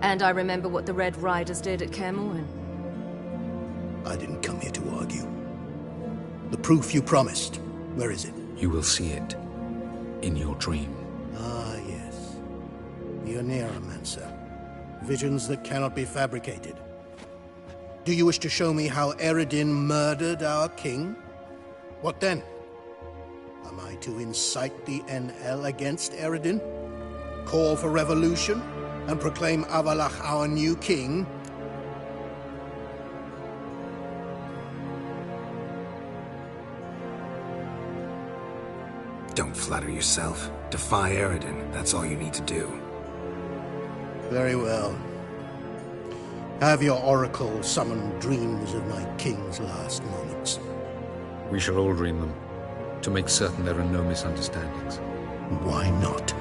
And I remember what the Red Riders did at Kaer Morhen. I didn't come here to argue. The proof you promised, where is it? You will see it. In your dream. Ah, yes. The Neuromancer. Visions that cannot be fabricated. Do you wish to show me how Eredin murdered our king? What then? Am I to incite the NL against Eredin? Call for revolution? And proclaim Avalach our new king? Don't flatter yourself. Defy Eredin. That's all you need to do. Very well. Have your oracle summon dreams of my king's last moments. We shall all dream them, to make certain there are no misunderstandings. Why not?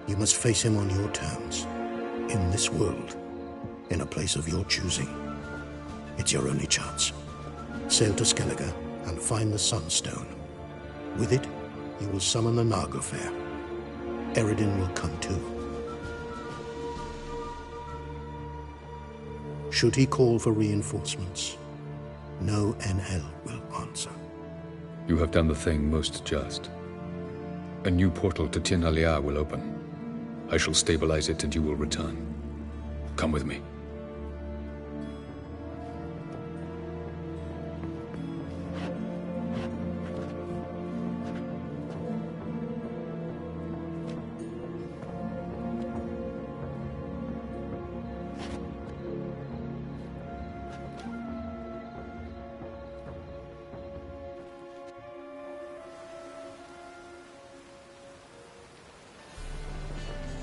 You must face him on your terms. In this world. In a place of your choosing. It's your only chance. Sail to Skellige and find the Sunstone. With it, you will summon the Naga-fair. Eredin will come too. Should he call for reinforcements, no NL will answer. You have done the thing most just. A new portal to Tin Alia will open. I shall stabilize it and you will return. Come with me.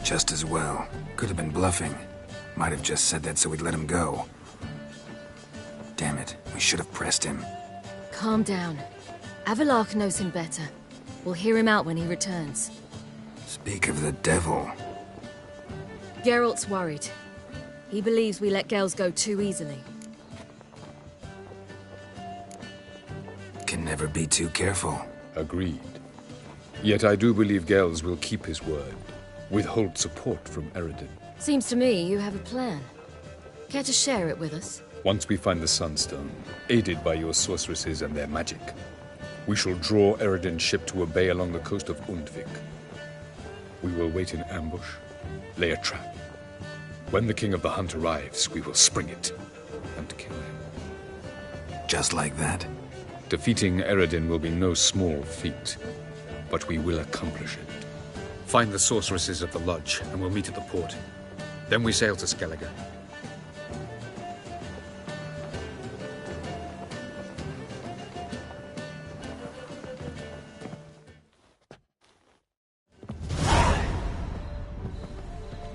Just as well. Could have been bluffing. Might have just said that so we'd let him go. Damn it, we should have pressed him. Calm down. Avalok knows him better. We'll hear him out when he returns. Speak of the devil. Geralt's worried. He believes we let girls go too easily. Can never be too careful. Agreed. Yet I do believe Gels will keep his word. Withhold support from Eredin. Seems to me you have a plan. Care to share it with us? Once we find the Sunstone, aided by your sorceresses and their magic, we shall draw Eredin's ship to a bay along the coast of Undvik. We will wait in ambush, lay a trap. When the King of the Hunt arrives, we will spring it and kill him. Just like that? Defeating Eredin will be no small feat, but we will accomplish it. Find the sorceresses of the lodge, and we'll meet at the port. Then we sail to Skellige.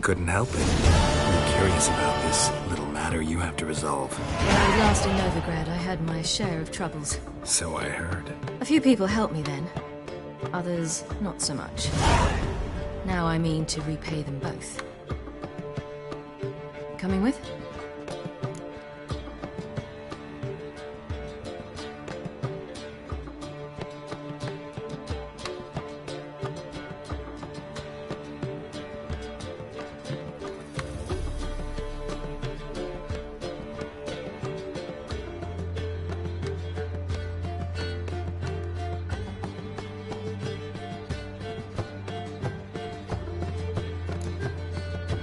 Couldn't help it. I'm curious about this little matter you have to resolve. When I was last in Novigrad, I had my share of troubles. So I heard. A few people helped me then. Others, not so much. Now I mean to repay them both. Coming with?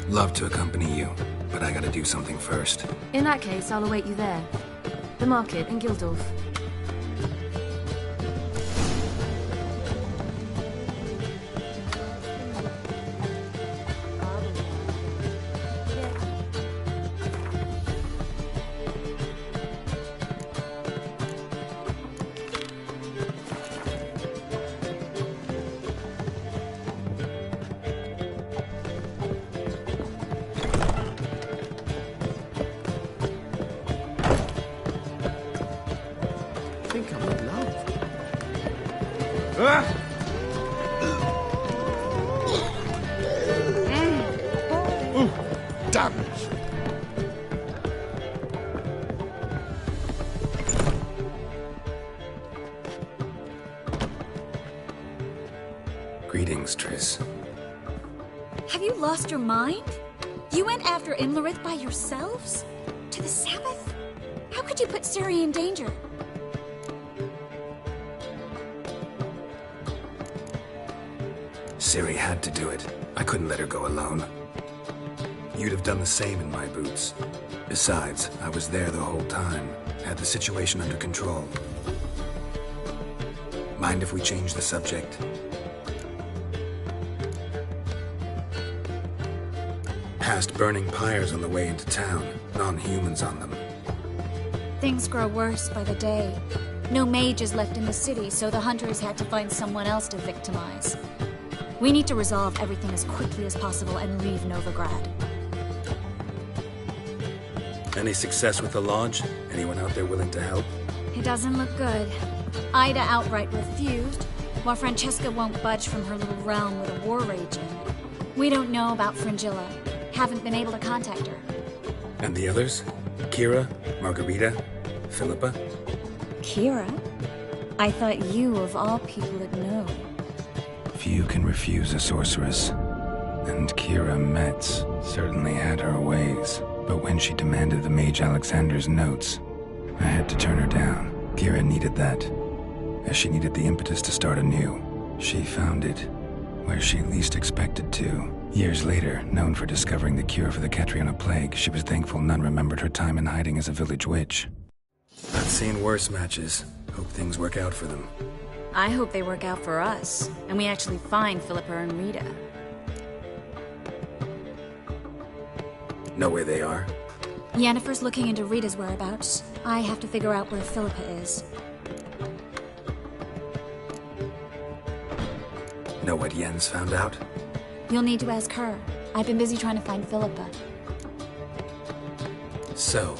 Love to accompany you, but I gotta do something first. In that case, I'll await you there. The market in Gildorf. Damn it! Greetings, Triss. Have you lost your mind? You went after Imlerith by yourselves? To the Sabbath? How could you put Ciri in danger? Ciri had to do it. I couldn't let her go alone. You'd have done the same in my boots. Besides, I was there the whole time. Had the situation under control. Mind if we change the subject? Past burning pyres on the way into town. Non-humans on them. Things grow worse by the day. No mages left in the city, so the hunters had to find someone else to victimize. We need to resolve everything as quickly as possible and leave Novigrad. Any success with the lodge? Anyone out there willing to help? It doesn't look good. Ida outright refused, while Francesca won't budge from her little realm with a war raging. We don't know about Fringilla. Haven't been able to contact her. And the others? Kira? Margarita? Philippa? Kira? I thought you, of all people, would know. Few can refuse a sorceress. And Kira Metz certainly had her ways. But when she demanded the Mage Alexander's notes, I had to turn her down. Kira needed that, as she needed the impetus to start anew. She found it where she least expected to. Years later, known for discovering the cure for the Catriona plague, she was thankful none remembered her time in hiding as a village witch. I've seen worse matches. Hope things work out for them. I hope they work out for us, and we actually find Philippa and Rita. Know where they are? Yennefer's looking into Rita's whereabouts. I have to figure out where Philippa is. Know what Jens found out? You'll need to ask her. I've been busy trying to find Philippa. So,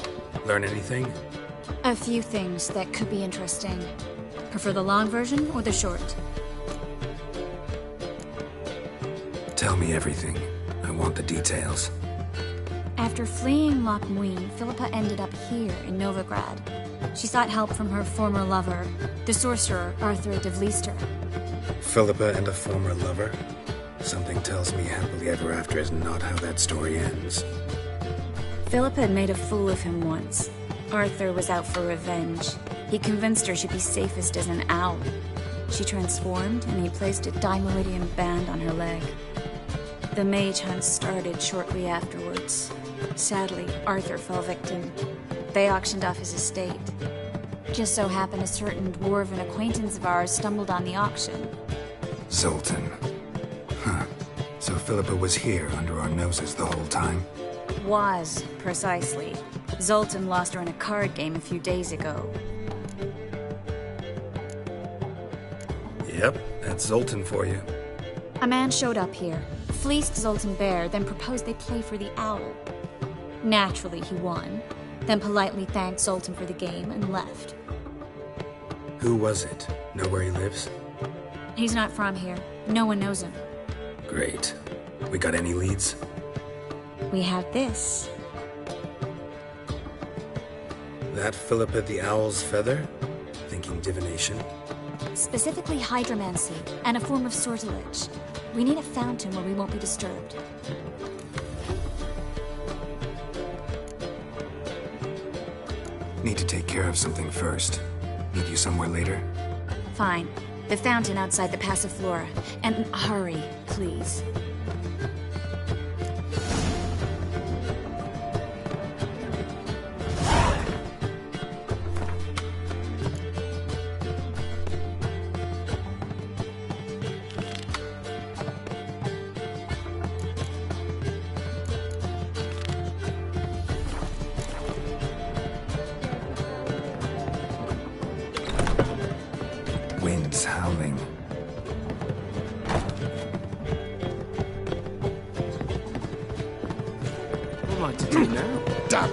learn anything? A few things that could be interesting. Prefer the long version or the short? Tell me everything. I want the details. After fleeing Loch Muin, Philippa ended up here in Novigrad. She sought help from her former lover, the sorcerer Arthur de Vlister. Philippa and a former lover? Something tells me happily ever after is not how that story ends. Philippa had made a fool of him once. Arthur was out for revenge. He convinced her she'd be safest as an owl. She transformed, and he placed a Dimeridian band on her leg. The mage hunt started shortly afterwards. Sadly, Arthur fell victim. They auctioned off his estate. Just so happened a certain dwarven acquaintance of ours stumbled on the auction. Zoltan. Huh. So Philippa was here under our noses the whole time? Was, precisely. Zoltan lost her in a card game a few days ago. Yep, that's Zoltan for you. A man showed up here, fleeced Zoltan bare, then proposed they play for the owl. Naturally, he won, then politely thanked Zoltan for the game and left. Who was it? Know where he lives? He's not from here. No one knows him. Great. We got any leads? We have this. That Philippa the Owl's feather? Thinking divination? Specifically hydromancy, and a form of sortilege. We need a fountain where we won't be disturbed. Need to take care of something first. Meet you somewhere later? Fine. The fountain outside the Passiflora. And hurry, please. Wind's howling. What am I to do now? Damn!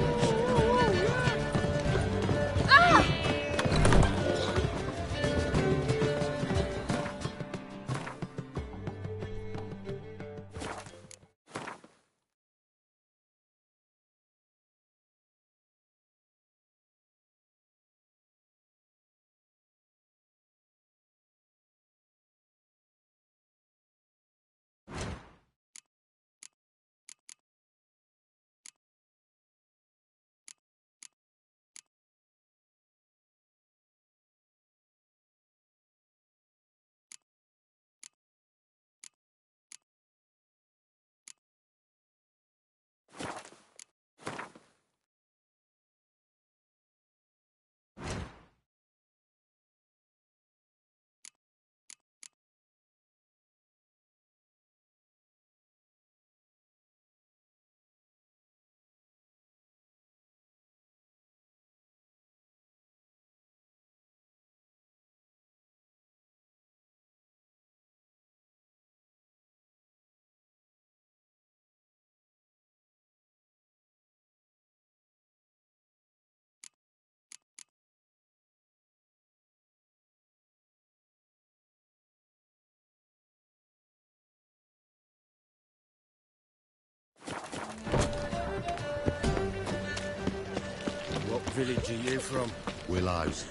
What village are you from? Willows.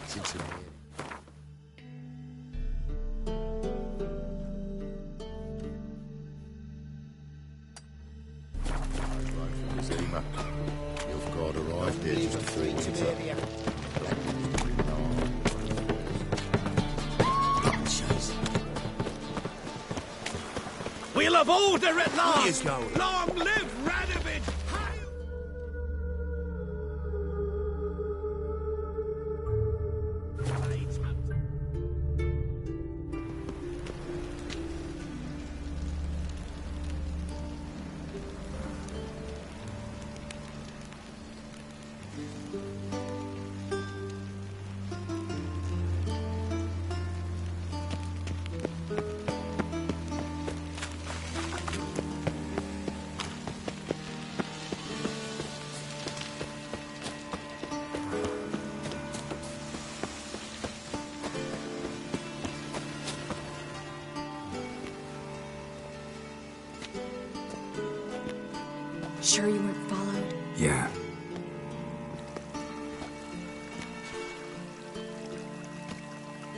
Since I'm here. You've got arrived here just 3 minutes earlier. We'll have order at last! Where you going? Long live Radovid! Sure you weren't followed? Yeah.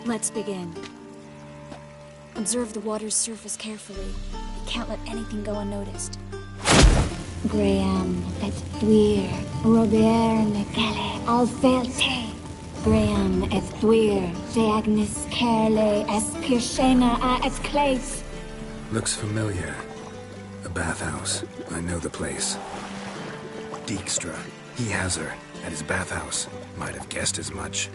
Let's begin. Observe the water's surface carefully. You can't let anything go unnoticed. Graham et thuir, Robert Mecale, Alfelte. Graham et thuir, Deagnis Kerle, es Pirshena a es Clace. Looks familiar. A bathhouse. I know the place. Dijkstra. He has her at his bathhouse. Might have guessed as much.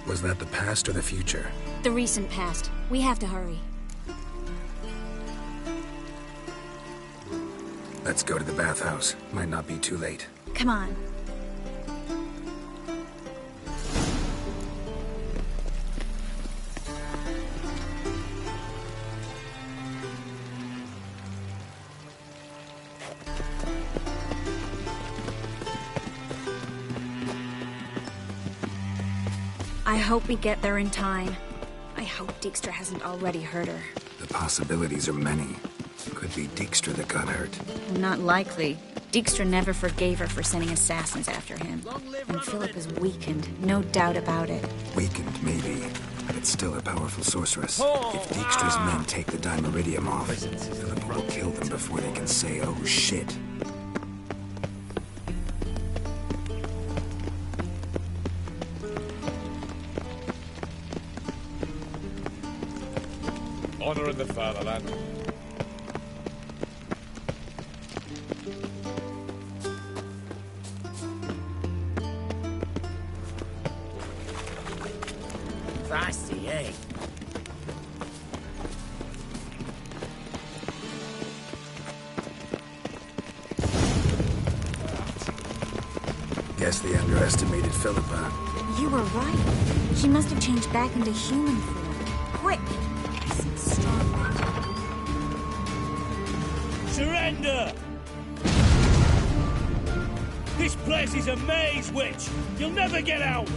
Was that the past or the future? The recent past. We have to hurry. Let's go to the bathhouse. Might not be too late. Come on. I hope we get there in time. I hope Dijkstra hasn't already hurt her. The possibilities are many. Could be Dijkstra that got hurt. Not likely. Dijkstra never forgave her for sending assassins after him. And Philip is weakened, no doubt about it. Weakened, maybe. But it's still a powerful sorceress. If Dijkstra's men take the Dimeridium off, Philip will kill them before they can say, oh shit. Honor in the fatherland. Feisty, eh? Guess they underestimated Philippa. You were right. She must have changed back into human form. Quick! Surrender! This place is a maze, witch! You'll never get out!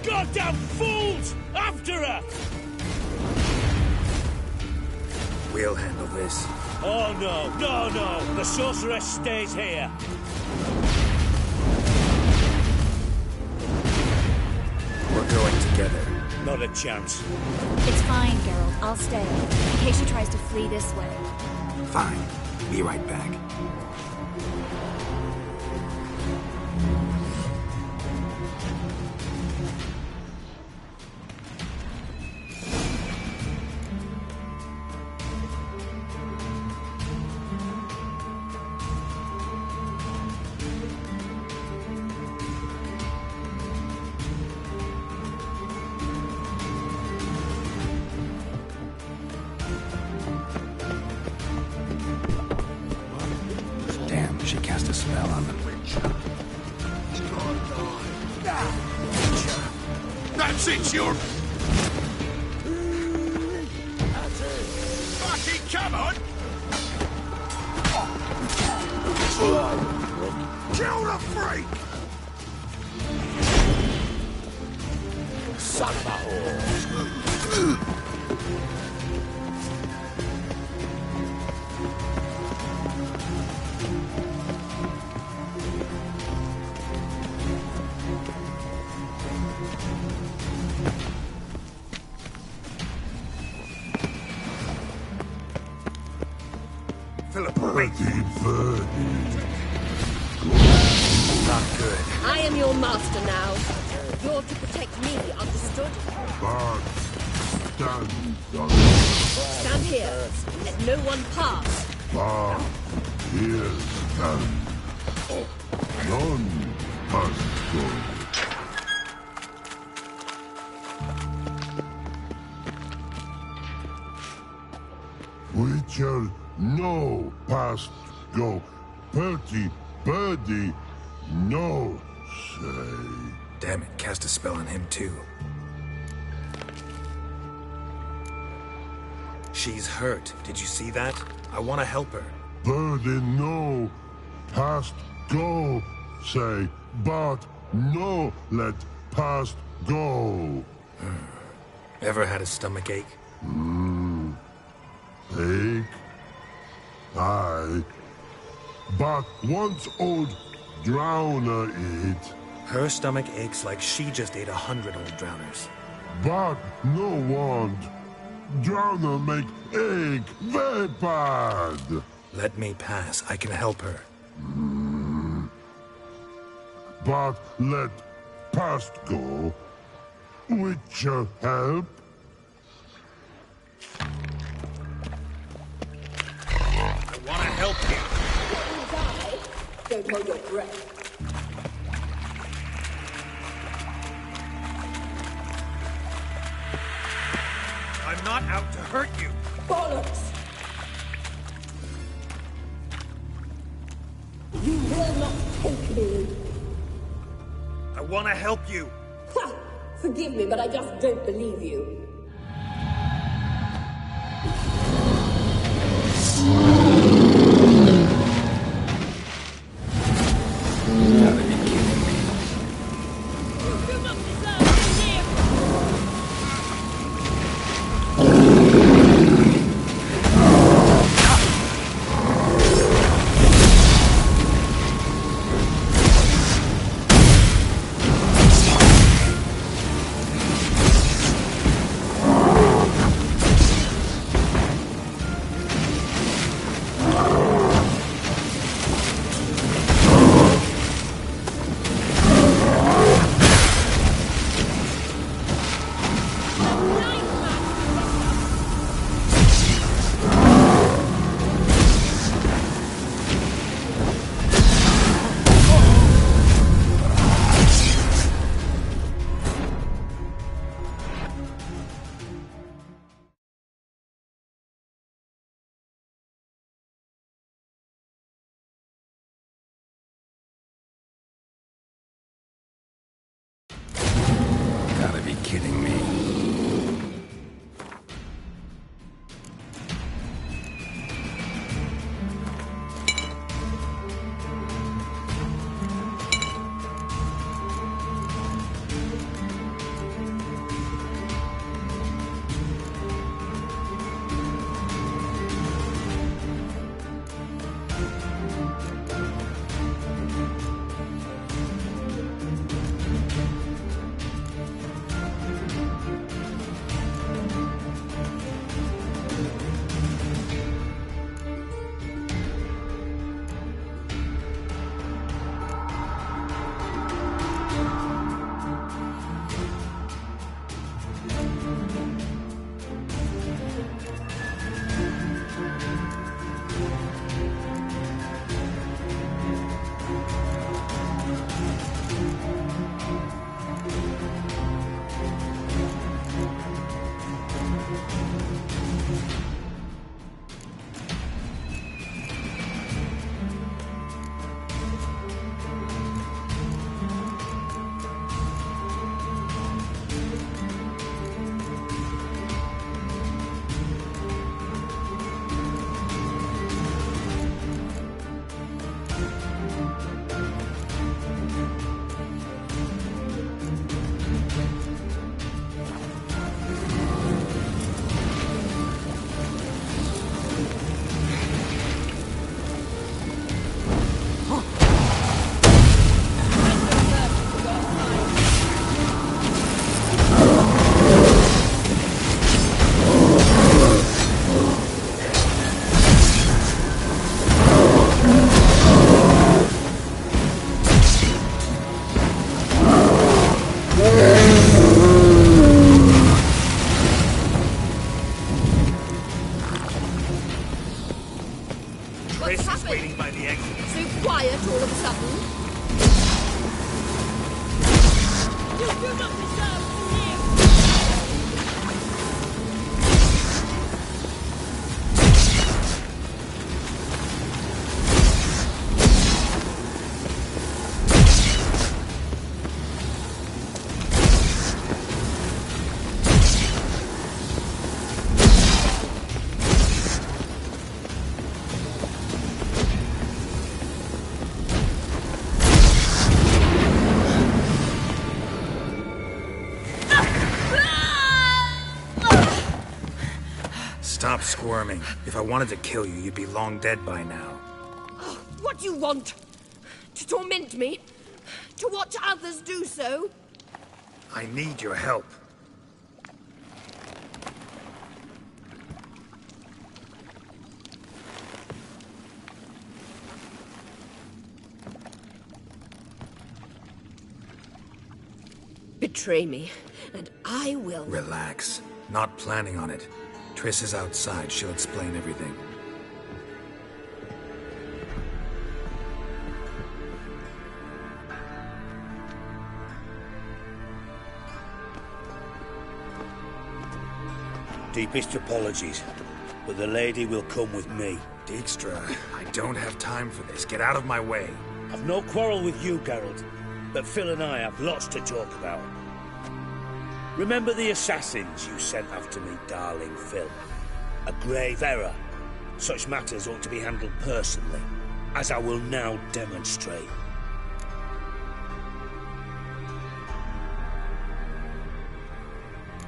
Goddamn fools! After her! We'll handle this. Oh no, no, no! The sorceress stays here! We're going together. Not a chance. It's fine, Geralt. I'll stay. In case she tries to flee this way. Fine. Be right back. She cast a spell on them. That's it, you're... Fucking come on! Kill the freak! Suck that whore! Not good. I am your master now. You're to protect me, understood? Stand here. Let no one pass. Here stand. None must go. Witcher, no past go. Purty, birdie, no say. Damn it, cast a spell on him too. She's hurt. Did you see that? I want to help her. burden no. Past go, say, but no let past go. Ever had a stomach ache? Ache? Aye. But once old drowner eat. Her stomach aches like she just ate 100 old drowners. But no want. Drowner make ache very bad. Let me pass. I can help her. But let past go. Which help? I want to help you. Don't hold your breath. I'm not out to hurt you. Bollocks! You will not take me. I want to help you. Ha! Forgive me, but I just don't believe you. Gotta be kidding me. Stop squirming. If I wanted to kill you, you'd be long dead by now. What do you want? To torment me? To watch others do so? I need your help. Betray me, and I will... Relax. Not planning on it. Triss is outside. She'll explain everything. Deepest apologies, but the lady will come with me. Dijkstra, I don't have time for this. Get out of my way. I've no quarrel with you, Geralt, but Phil and I have lots to talk about. Remember the assassins you sent after me, darling Phil? A grave error. Such matters ought to be handled personally, as I will now demonstrate.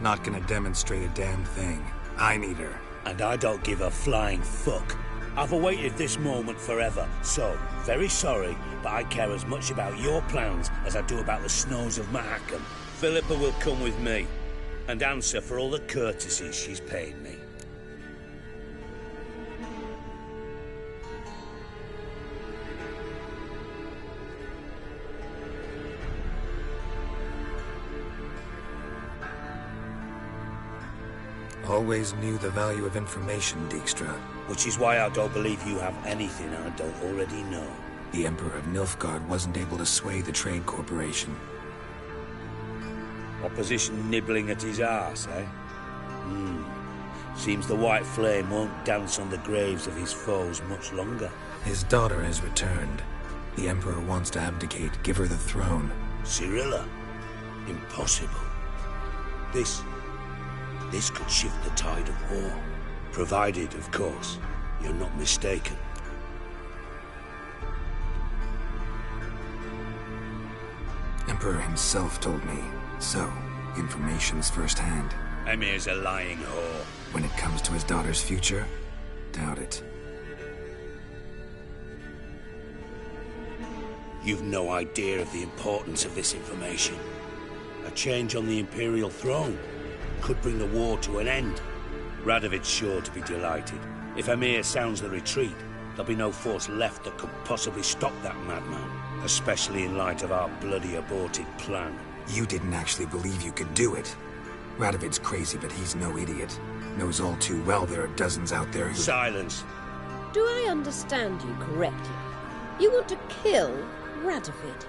Not gonna demonstrate a damn thing. I need her. And I don't give a flying fuck. I've awaited this moment forever, so, very sorry, but I care as much about your plans as I do about the snows of Mahakam. Philippa will come with me, and answer for all the courtesies she's paid me. Always knew the value of information, Dijkstra. Which is why I don't believe you have anything I don't already know. The Emperor of Nilfgaard wasn't able to sway the Trade Corporation. Opposition nibbling at his arse, eh? Seems the White Flame won't dance on the graves of his foes much longer. His daughter has returned. The Emperor wants to abdicate, give her the throne. Cirilla? Impossible. This could shift the tide of war. Provided, of course, you're not mistaken. Emperor himself told me. So, information's firsthand. Emir's a lying whore. When it comes to his daughter's future, doubt it. You've no idea of the importance of this information. A change on the Imperial throne could bring the war to an end. Radovid's sure to be delighted. If Emir sounds the retreat, there'll be no force left that could possibly stop that madman, especially in light of our bloody aborted plan. You didn't actually believe you could do it. Radovid's crazy, but he's no idiot. Knows all too well there are dozens out there who... Silence! Do I understand you correctly? You want to kill Radovid?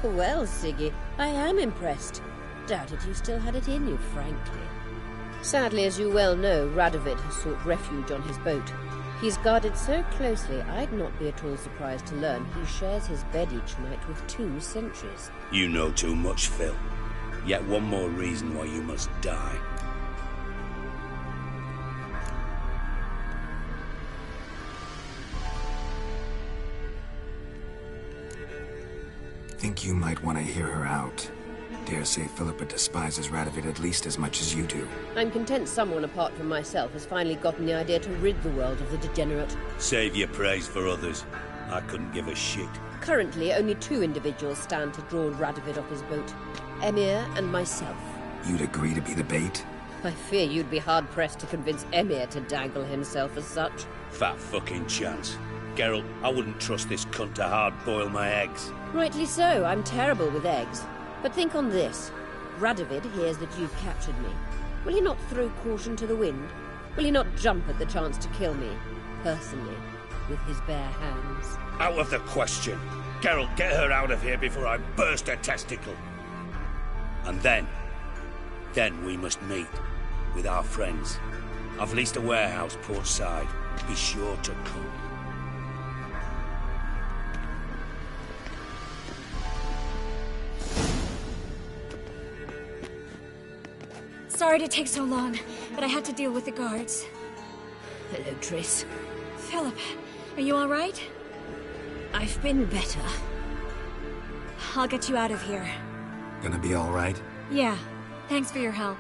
Well, Siggy, I am impressed. Doubted you still had it in you, frankly. Sadly, as you well know, Radovid has sought refuge on his boat. He's guarded so closely, I'd not be at all surprised to learn he shares his bed each night with 2 sentries. You know too much, Phil. Yet one more reason why you must die. Think you might want to hear her out. Dare say Philippa despises Radovid at least as much as you do. I'm content someone apart from myself has finally gotten the idea to rid the world of the degenerate. Save your praise for others. I couldn't give a shit. Currently, only 2 individuals stand to draw Radovid off his boat. Emir and myself. You'd agree to be the bait? I fear you'd be hard-pressed to convince Emir to dangle himself as such. Fat fucking chance. Geralt, I wouldn't trust this cunt to hard-boil my eggs. Rightly so, I'm terrible with eggs. But think on this. Radovid hears that you've captured me. Will he not throw caution to the wind? Will he not jump at the chance to kill me, personally, with his bare hands? Out of the question. Geralt, get her out of here before I burst her testicle. And then we must meet with our friends. I've leased a warehouse port side. Be sure to come. Sorry to take so long, but I had to deal with the guards. Hello, Triss. Philip, are you all right? I've been better. I'll get you out of here. Gonna be all right? Yeah. Thanks for your help.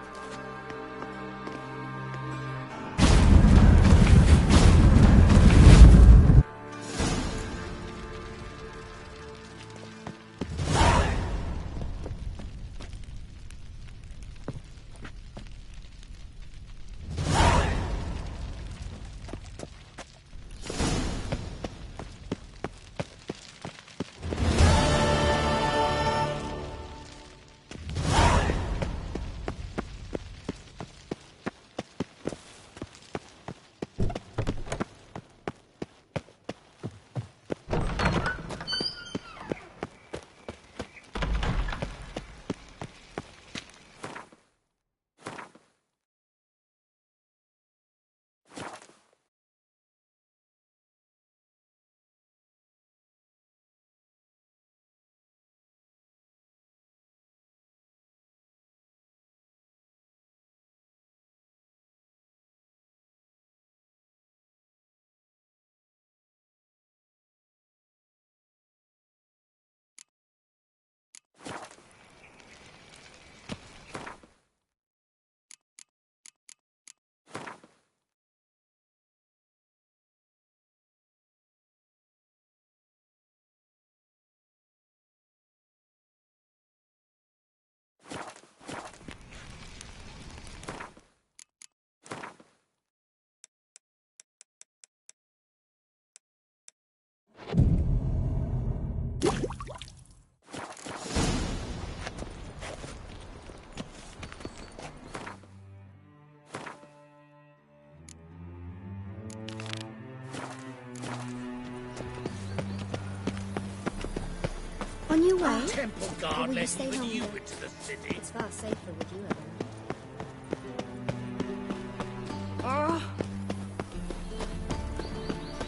On your way? Temple Or guard will you led stay me with longer? you into the city. It's far safer with you around.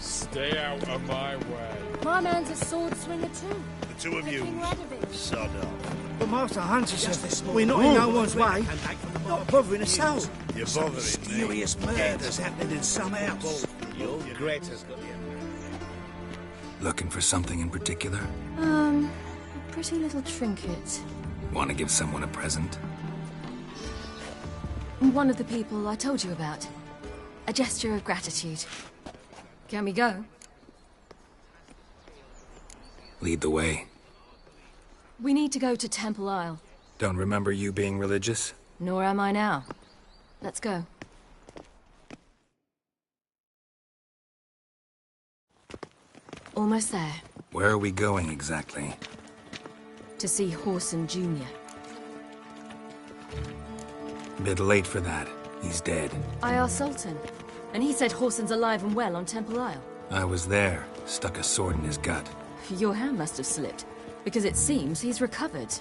Stay out of my way. My man's a sword swinger too. The two of you, King Radovid. sod off. But Master Hunter says we're not in no one's way. Not bothering us soul. You're Some bothering me. mysterious murders happening in some house. Your Greta's got you. Looking for something in particular? A pretty little trinket. Want to give someone a present? One of the people I told you about. A gesture of gratitude. Can we go? Lead the way. We need to go to Temple Isle. Don't remember you being religious? Nor am I now. Let's go. Almost there. Where are we going exactly? To see Horson Jr. Bit late for that. He's dead. I asked Sultan, and he said Horson's alive and well on Temple Isle. I was there. Stuck a sword in his gut. Your hand must have slipped, because it seems he's recovered.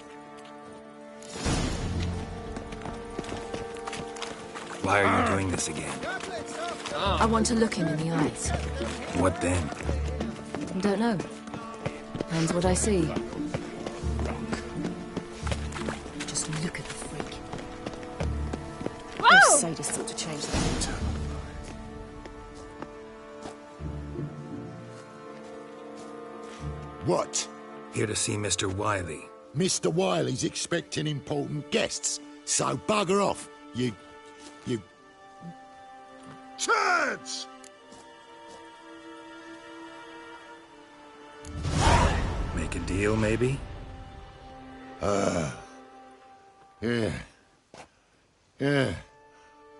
Why are you doing this again? I want to look him in the eyes. What then? Don't know. Depends what I see. Just look at the freak. Those sadists ought to change that. What? Here to see Mr. Wiley. Mr. Wiley's expecting important guests, so bugger off, you... Turds! Make a deal, maybe? Yeah.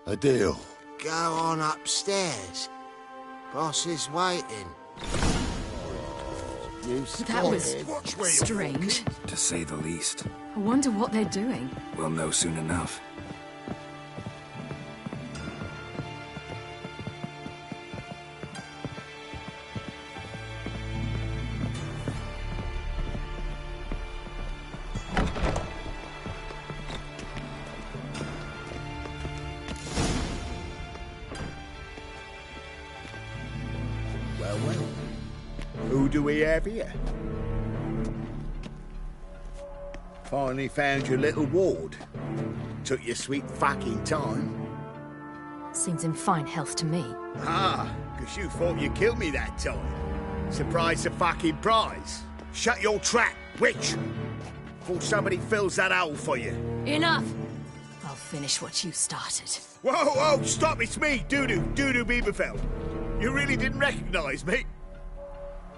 A deal. Go on upstairs. Boss is waiting. That was strange. To say the least. I wonder what they're doing. We'll know soon enough. Who do we have here? Finally found your little ward. Took your sweet fucking time. Seems in fine health to me. Ah, because you thought you killed me that time. Surprise the fucking prize. Shut your trap, witch! Before somebody fills that hole for you. Enough! I'll finish what you started. Whoa, stop, it's me, Dudu Bieberfeld. You really didn't recognize me?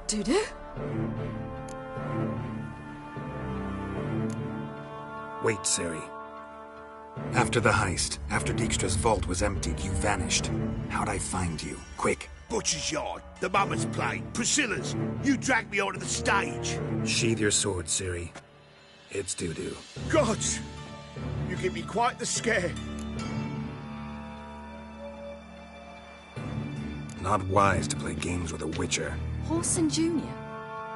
Dudu? Wait, Ciri. After the heist, after Dijkstra's vault was emptied, you vanished. How'd I find you? Quick. Butcher's Yard, the Mama's Plane, Priscilla's. You dragged me onto the stage. Sheathe your sword, Ciri. It's Dudu. Gods! You give me quite the scare. Not wise to play games with a witcher. Horson Jr.?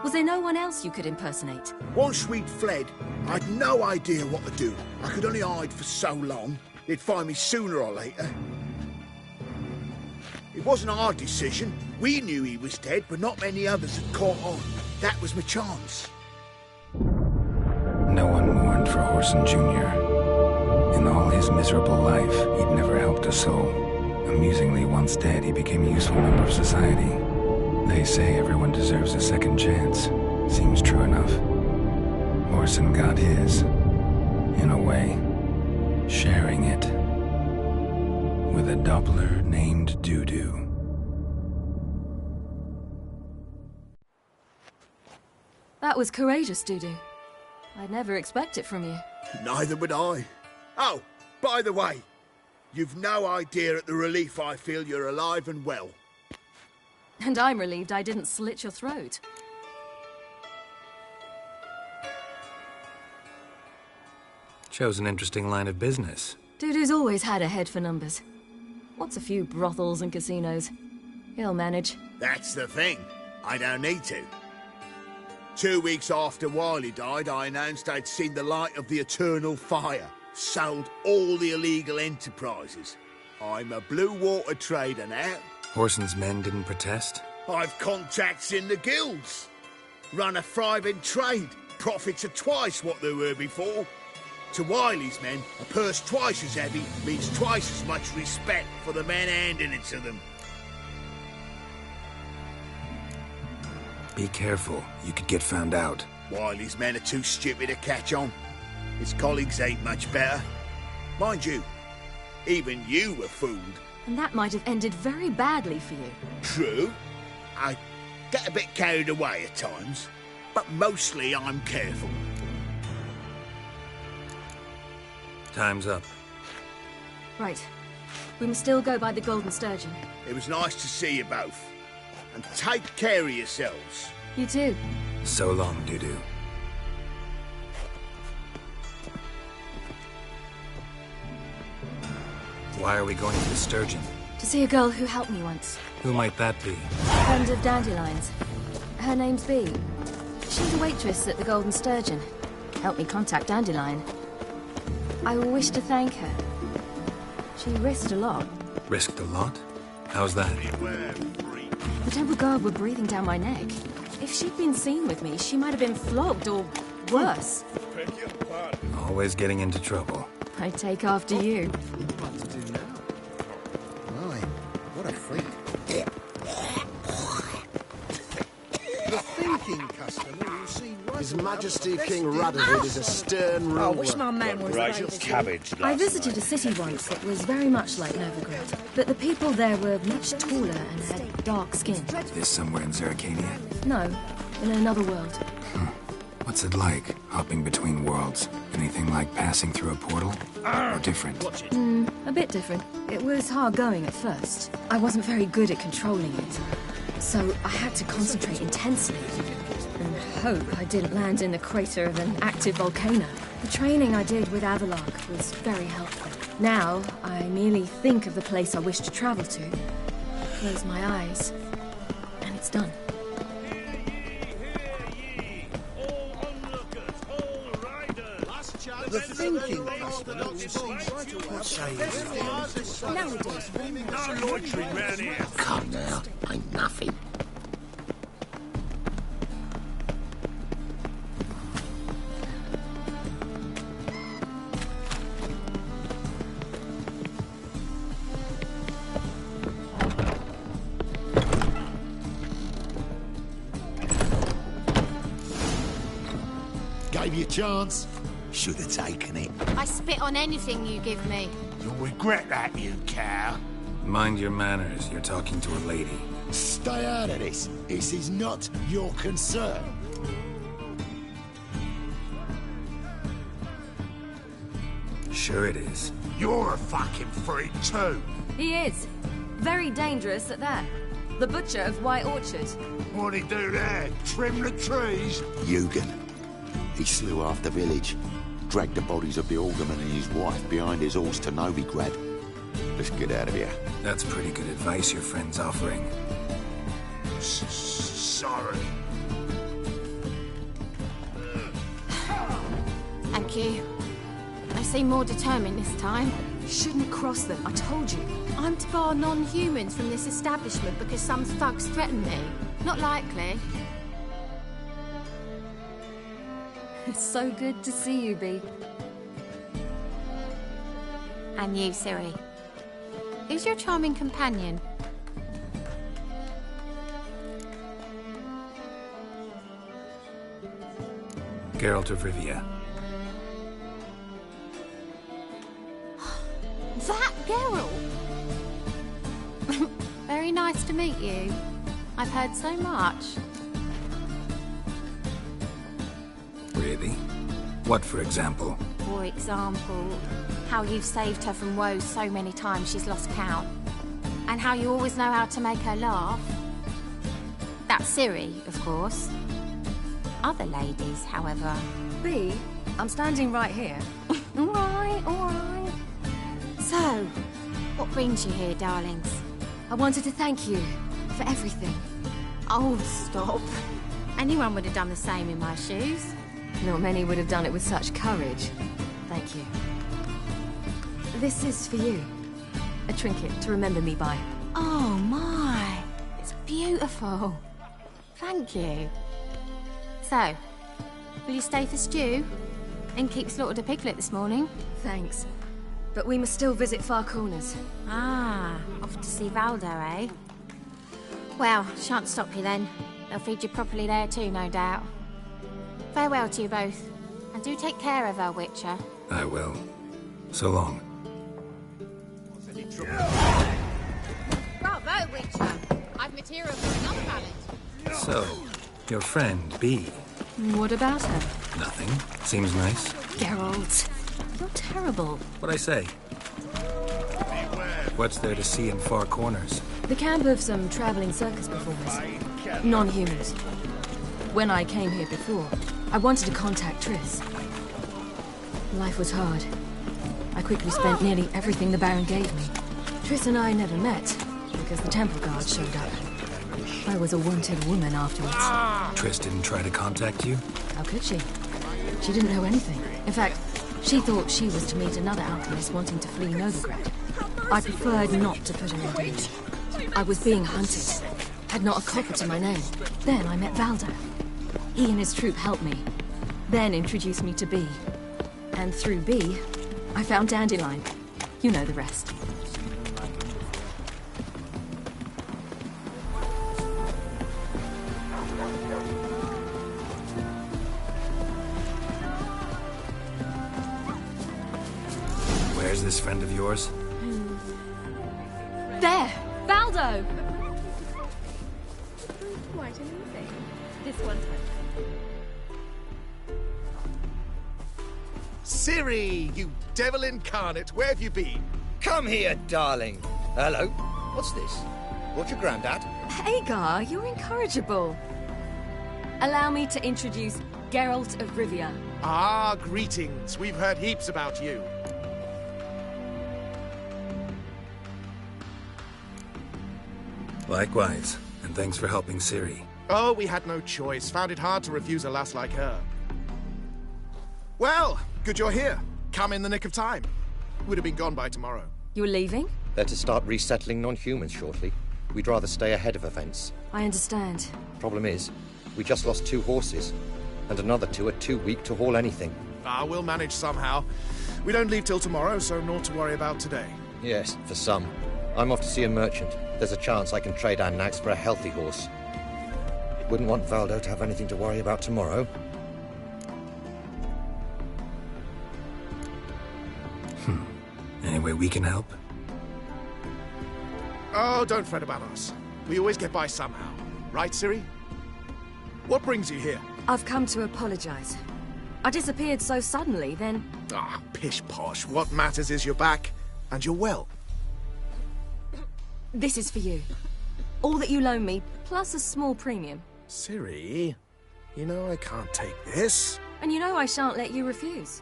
Was there no one else you could impersonate? Once we'd fled, I'd no idea what to do. I could only hide for so long. They'd find me sooner or later. It wasn't our decision. We knew he was dead, but not many others had caught on. That was my chance. No one mourned for Horson Jr. In all his miserable life, he'd never helped a soul. Amusingly, once dead, he became a useful member of society. They say everyone deserves a second chance. Seems true enough. Horson got his, in a way, sharing it with a Doppler named Dudu. That was courageous, Dudu. I'd never expect it from you. Neither would I. Oh, by the way, you've no idea at the relief I feel you're alive and well. And I'm relieved I didn't slit your throat. Chose an interesting line of business. Dudu's always had a head for numbers. What's a few brothels and casinos? He'll manage. That's the thing. I don't need to. 2 weeks after Wiley died, I announced I'd seen the light of the eternal fire. Sold all the illegal enterprises. I'm a blue water trader now. Horson's men didn't protest? I've contacts in the guilds. Run a thriving trade. Profits are twice what they were before. To Wiley's men, a purse twice as heavy means twice as much respect for the men handing it to them. Be careful. You could get found out. Wiley's men are too stupid to catch on. His colleagues ain't much better. Mind you, even you were fooled. And that might have ended very badly for you. True. I get a bit carried away at times, but mostly I'm careful. Time's up. Right. We must still go by the Golden Sturgeon. It was nice to see you both. And take care of yourselves. You too. So long, Dudu. Why are we going to the Sturgeon? To see a girl who helped me once. Who might that be? Friend of Dandelion's. Her name's Bee. She's a waitress at the Golden Sturgeon. Helped me contact Dandelion. I wish to thank her. She risked a lot. Risked a lot? How's that? The Temple Guard were breathing down my neck. If she'd been seen with me, she might have been flogged or worse. Always getting into trouble. I take after you. What to do now? My, what a freak. The thinking customer will see right. His Majesty King Radovid is a stern ruler. I wish my man was Right, cabbage. I visited a city once that was very much like Novigrad, but the people there were much taller and had dark skin. This somewhere in Zeracania? No, in another world. What's it like, hopping between worlds? Anything like passing through a portal? Or different? A bit different. It was hard going at first. I wasn't very good at controlling it. So I had to concentrate intensely and hope I didn't land in the crater of an active volcano. The training I did with Avalok was very helpful. Now, I merely think of the place I wish to travel to, close my eyes, and it's done. The thinking customer will see right away. What say you? Nowadays, No loitering round here. Come now, ain't nothing. Gave you a chance. Should have taken it. I spit on anything you give me. You'll regret that, you cow. Mind your manners, you're talking to a lady. Stay out of this. This is not your concern. Sure it is. You're a fucking freak too. He is. Very dangerous at that. The butcher of White Orchard. What'd he do there? Trim the trees? Eugen. He slew half the village. Dragged the bodies of the alderman and his wife behind his horse to Novigrad. Let's get out of here. That's pretty good advice your friend's offering. Sorry. Thank you. I seem more determined this time. You shouldn't cross them, I told you. I'm to bar non-humans from this establishment because some thugs threaten me. Not likely. It's so good to see you, Bee. And you, Siri. Who's your charming companion? Geralt of Rivia. That Geralt! Very nice to meet you. I've heard so much. Really? What, for example? For example, how you've saved her from woes so many times she's lost count. And how you always know how to make her laugh. That's Siri, of course. Other ladies, however... Bee, I'm standing right here. All right. So, what brings you here, darlings? I wanted to thank you for everything. Oh, stop. Anyone would have done the same in my shoes. Not many would have done it with such courage. Thank you. This is for you. A trinket to remember me by. Oh my, it's beautiful. Thank you. So, will you stay for stew? And keep slaughtered a piglet this morning? Thanks. But we must still visit Far Corners. Ah, off to see Valdo, eh? Well, shan't stop you then. They'll feed you properly there too, no doubt. Farewell to you both. And do take care of our Witcher. I will. So long. Bravo, Witcher! I've material for another ballad. So, your friend, B. What about her? Nothing. Seems nice. Geralt, you're terrible. What'd I say? What's there to see in Far Corners? The camp of some traveling circus performers. Non-humans. When I came here before, I wanted to contact Triss. Life was hard. I quickly spent nearly everything the Baron gave me. Triss and I never met, because the temple guards showed up. I was a wanted woman afterwards. Triss didn't try to contact you? How could she? She didn't know anything. In fact, she thought she was to meet another alchemist wanting to flee Novigrad. I preferred not to put her in danger. I was being hunted. Had not a copper to my name. Then I met Valdo. He and his troop helped me. Then introduced me to B. And through B, I found Dandelion. You know the rest. Where's this friend of yours? There! Valdo! Quite amusing. This one. Ciri, you devil incarnate, where have you been? Come here, darling. Hello. What's this? What's your granddad? Hagar, you're incorrigible. Allow me to introduce Geralt of Rivia. Ah, greetings. We've heard heaps about you. Likewise, and thanks for helping Ciri. Oh, we had no choice. Found it hard to refuse a lass like her. Well, good you're here. Come in the nick of time. Would have been gone by tomorrow. You're leaving? They're to start resettling non-humans shortly. We'd rather stay ahead of events. I understand. Problem is, we just lost 2 horses, and another 2 are too weak to haul anything. Ah, we'll manage somehow. We don't leave till tomorrow, so naught to worry about today. Yes, for some. I'm off to see a merchant. There's a chance I can trade our nags for a healthy horse. Wouldn't want Valdo to have anything to worry about tomorrow. Any way we can help? Oh, don't fret about us. We always get by somehow. Right, Ciri? What brings you here? I've come to apologize. I disappeared so suddenly, then... Ah, pish-posh. What matters is you're back, and you're well. This is for you. All that you loan me, plus a small premium. Ciri, you know I can't take this. And you know I shan't let you refuse.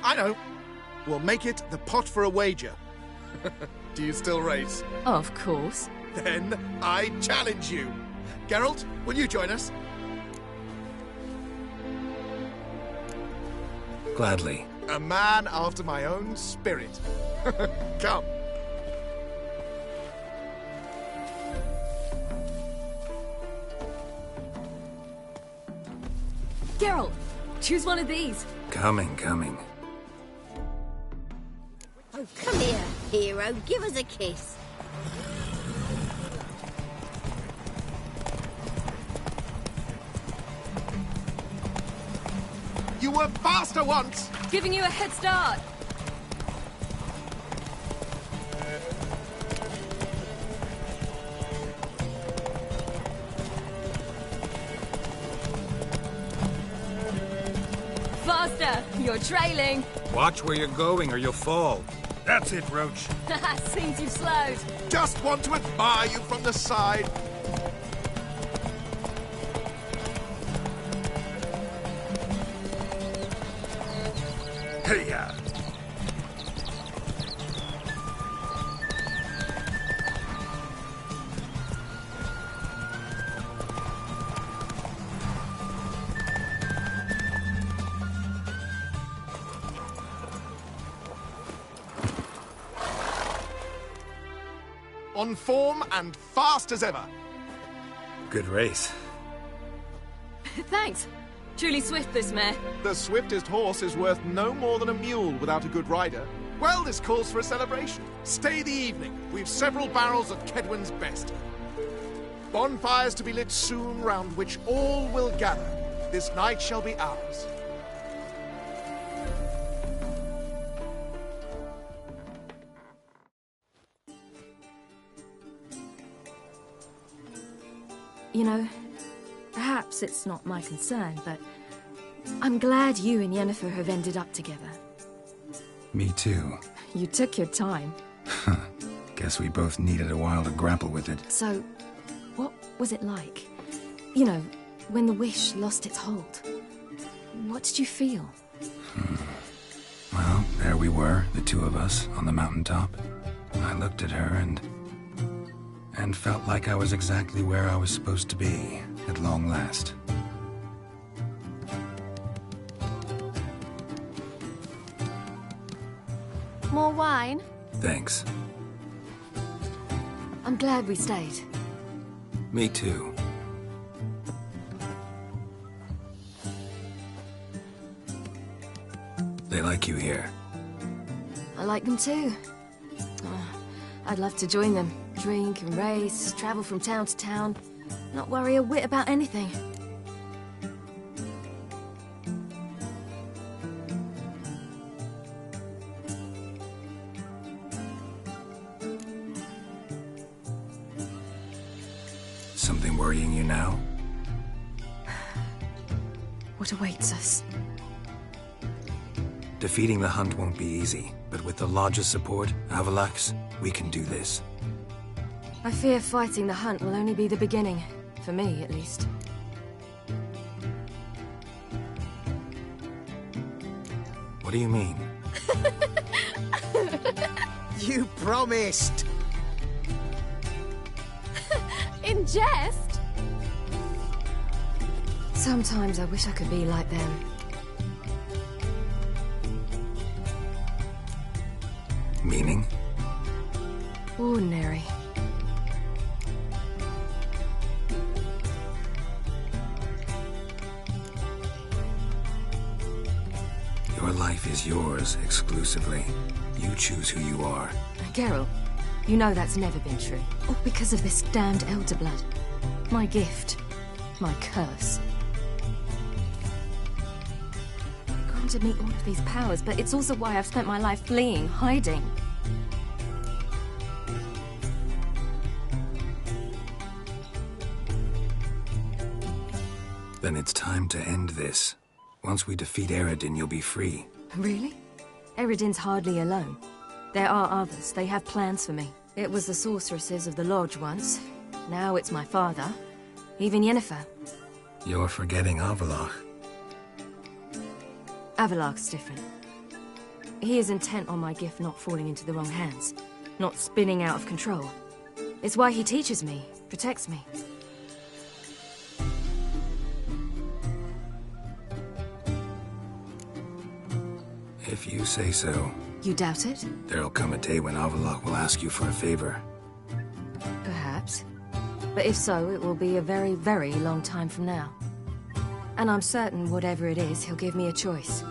I know. We'll make it the pot for a wager. Do you still race? Of course. Then I challenge you. Geralt, will you join us? Gladly. A man after my own spirit. Come. Geralt, choose one of these. Coming. Oh, come here, hero. Give us a kiss. You were faster once! Giving you a head start. Faster! You're trailing. Watch where you're going or you'll fall. That's it, Roach. Seems you've slowed. Just want to admire you from the side. Hey-ya! On form and fast as ever. Good race. Thanks. Truly swift, this mare. The swiftest horse is worth no more than a mule without a good rider. Well, this calls for a celebration. Stay the evening. We've several barrels of Kedwen's best. Bonfires to be lit soon, round which all will gather. This night shall be ours. You know, perhaps it's not my concern, but I'm glad you and Yennefer have ended up together. Me too. You took your time. Guess we both needed a while to grapple with it. So, what was it like? You know, when the wish lost its hold. What did you feel? Well, there we were, the two of us, on the mountaintop. I looked at her and felt like I was exactly where I was supposed to be, at long last. More wine? Thanks. I'm glad we stayed. Me too. They like you here. I like them too. I'd love to join them. Drink and race, travel from town to town. Not worry a whit about anything. Something worrying you now? What awaits us? Defeating the hunt won't be easy, but with the Lodge's support, Avalax, we can do this. I fear fighting the hunt will only be the beginning. For me, at least. What do you mean? You promised! In jest? Sometimes I wish I could be like them. Meaning? Ordinary. Your life is yours, exclusively. You choose who you are. Geralt, you know that's never been true. All because of this damned Elder Blood. My gift. My curse. Granted me all of these powers, but it's also why I've spent my life fleeing, hiding. Then it's time to end this. Once we defeat Eredin, you'll be free. Really? Eredin's hardly alone. There are others. They have plans for me. It was the sorceresses of the Lodge once. Now it's my father. Even Yennefer. You're forgetting Avalach. Avalach's different. He is intent on my gift not falling into the wrong hands. Not spinning out of control. It's why he teaches me, protects me. If you say so. You doubt it? There'll come a day when Avalach will ask you for a favor. Perhaps. But if so, it will be a very, very long time from now. And I'm certain whatever it is, he'll give me a choice.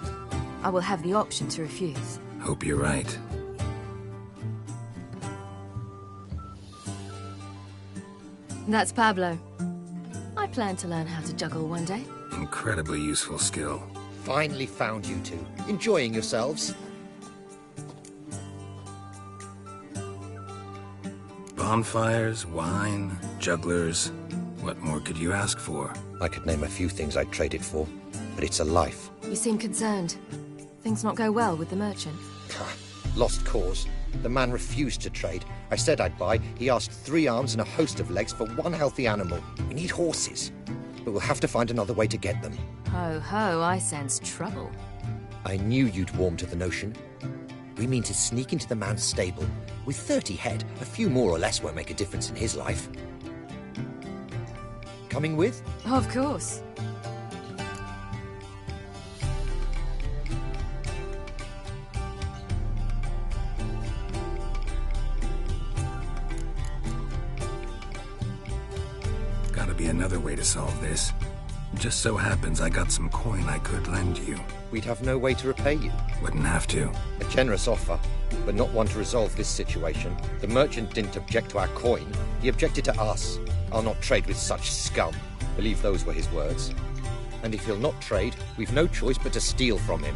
I will have the option to refuse. Hope you're right. That's Pablo. I plan to learn how to juggle one day. Incredibly useful skill. Finally found you two. Enjoying yourselves? Bonfires, wine, jugglers. What more could you ask for? I could name a few things I'd trade it for, but it's a life. You seem concerned. Things not go well with the merchant? Lost cause. The man refused to trade. I said I'd buy. He asked 3 arms and a host of legs for 1 healthy animal. We need horses, but we'll have to find another way to get them. Ho ho, I sense trouble. I knew you'd warm to the notion. We mean to sneak into the man's stable. With 30 head, a few more or less won't make a difference in his life. Coming with? Of course. be another way to solve this. Just so happens I got some coin I could lend you. We'd have no way to repay you. Wouldn't have to. A generous offer, but not one to resolve this situation. The merchant didn't object to our coin. He objected to us. I'll not trade with such scum. Believe those were his words. And if he'll not trade, we've no choice but to steal from him.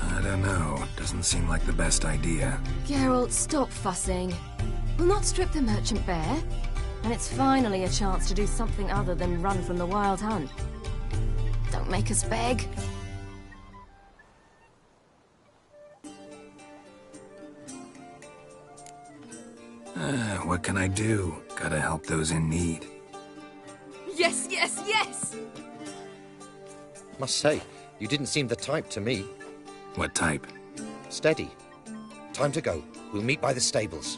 I don't know. Doesn't seem like the best idea. Geralt, stop fussing. We'll not strip the merchant bare. And it's finally a chance to do something other than run from the Wild Hunt. Don't make us beg. What can I do? Gotta help those in need. Yes, yes, yes! Must say, you didn't seem the type to me. What type? Steady. Time to go. We'll meet by the stables.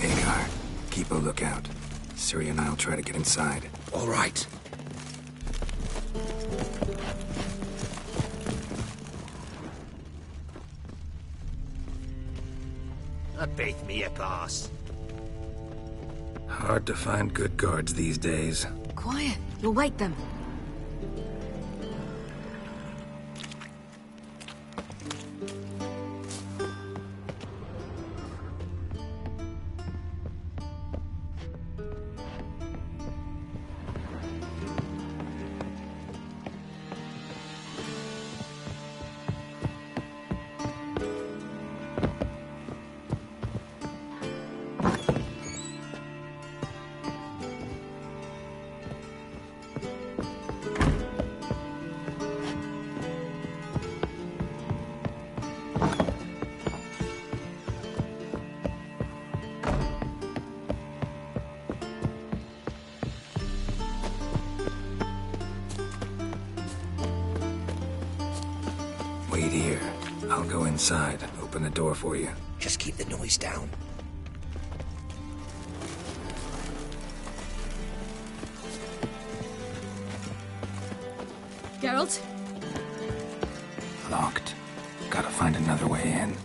Agar, keep a lookout. Ciri and I'll try to get inside. All right. Beat me a pass. Hard to find good guards these days. Quiet. You'll wake them. Wait here. I'll go inside, open the door for you. Just keep the noise down. Geralt? Locked. Gotta find another way in.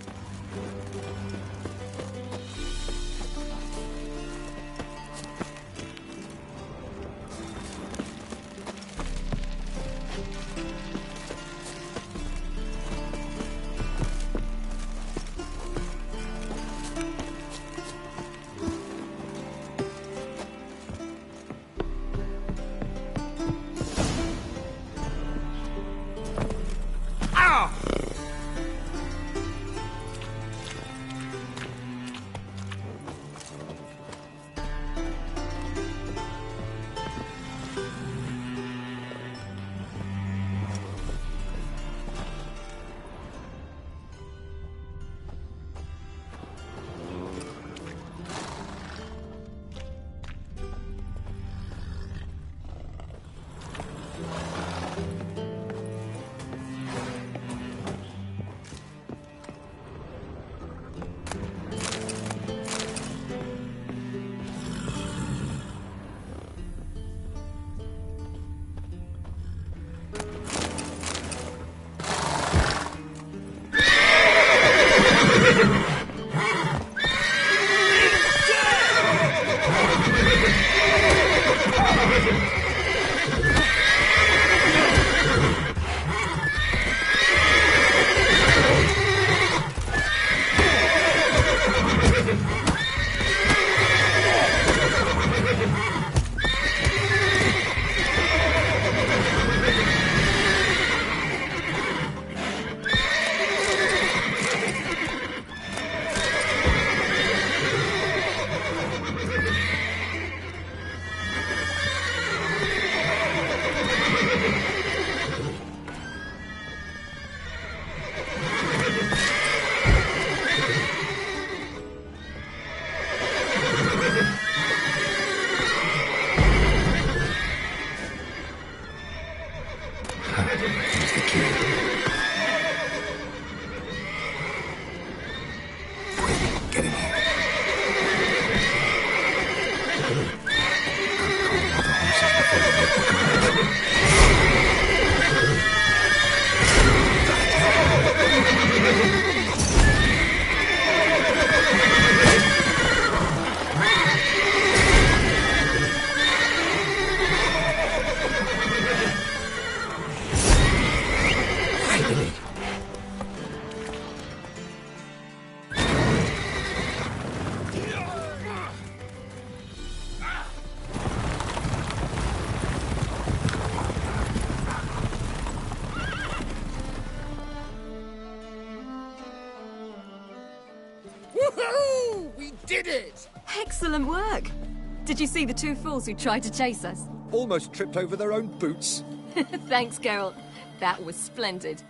Here's the key. Quick, get in here. Woohoo! We did it! Excellent work! Did you see the two fools who tried to chase us? Almost tripped over their own boots. Thanks, Geralt. That was splendid.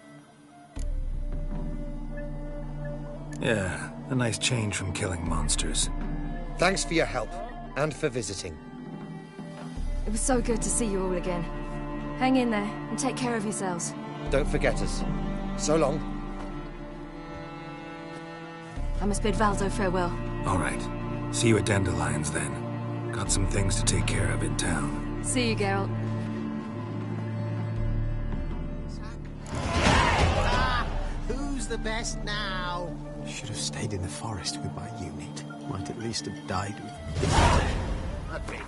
Yeah, a nice change from killing monsters. Thanks for your help, and for visiting. It was so good to see you all again. Hang in there, and take care of yourselves. Don't forget us. So long. I must bid Valdo farewell. All right. See you at Dandelions, then. Got some things to take care of in town. See you, Geralt. Who's the best now? Should have stayed in the forest with my unit. Might at least have died with... Okay.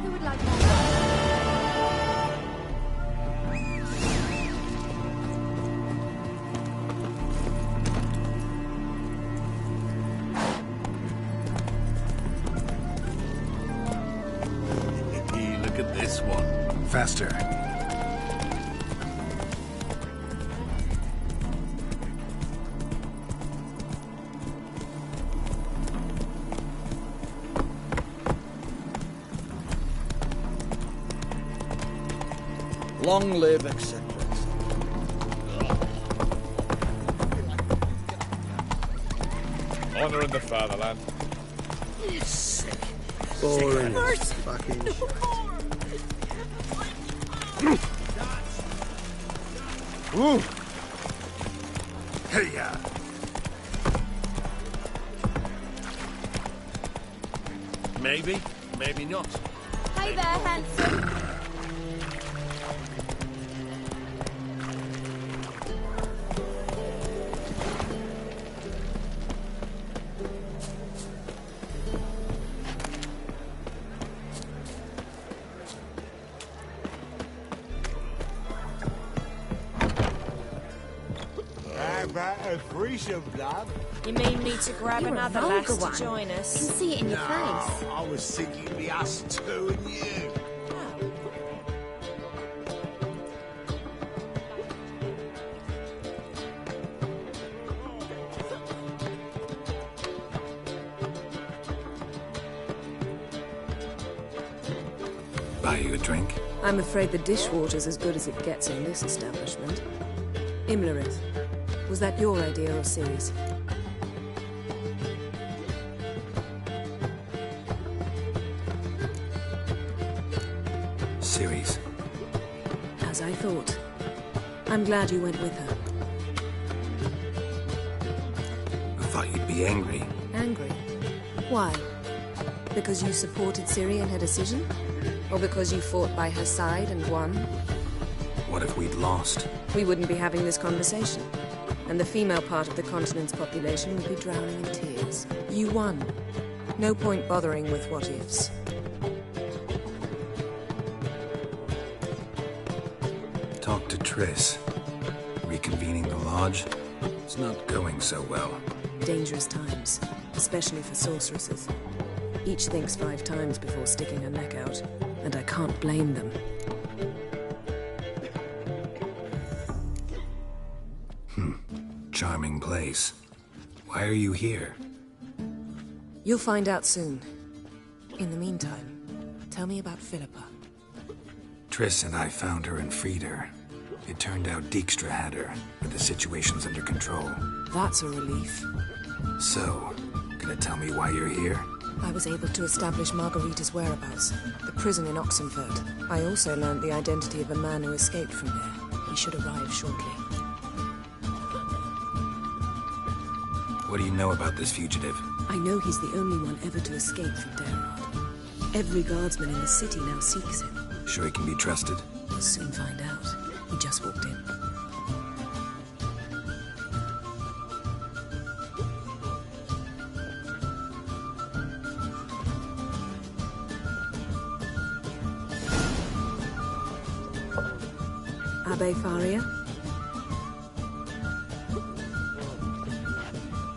Who would like Look at this one. Faster. Long live, etc. Honor in the fatherland. Sick. Boring. Sick. Fucking shit. Ooh. Hey-ya. Maybe, maybe not. Hey there, handsome. How about a threesome, love? You mean me to grab You're a another vulgar lass one. to join I us? can see it in your No, face. I was thinking me us two and you. Buy you a drink? I'm afraid the dishwater's as good as it gets in this establishment. Imlerith, was that your idea or Ciri's? Ciri's. As I thought. I'm glad you went with her. I thought you'd be angry. Angry? Why? Because you supported Ciri in her decision? Or because you fought by her side and won? What if we'd lost? We wouldn't be having this conversation. And the female part of the continent's population would be drowning in tears. You won. No point bothering with what-ifs. Talk to Triss. Reconvening the lodge? It's not going so well. Dangerous times, especially for sorceresses. Each thinks 5 times before sticking her neck out, and I can't blame them. Charming place. Why are you here? You'll find out soon. In the meantime, tell me about Philippa. Triss and I found her and freed her. It turned out Dijkstra had her, but the situation's under control. That's a relief. So, gonna tell me why you're here? I was able to establish Margarita's whereabouts, the prison in Oxenfurt. I also learned the identity of a man who escaped from there. He should arrive shortly. What do you know about this fugitive? I know he's the only one ever to escape from Darrod. Every guardsman in the city now seeks him. Sure he can be trusted? We'll soon find out. He just walked in. Abbe Faria?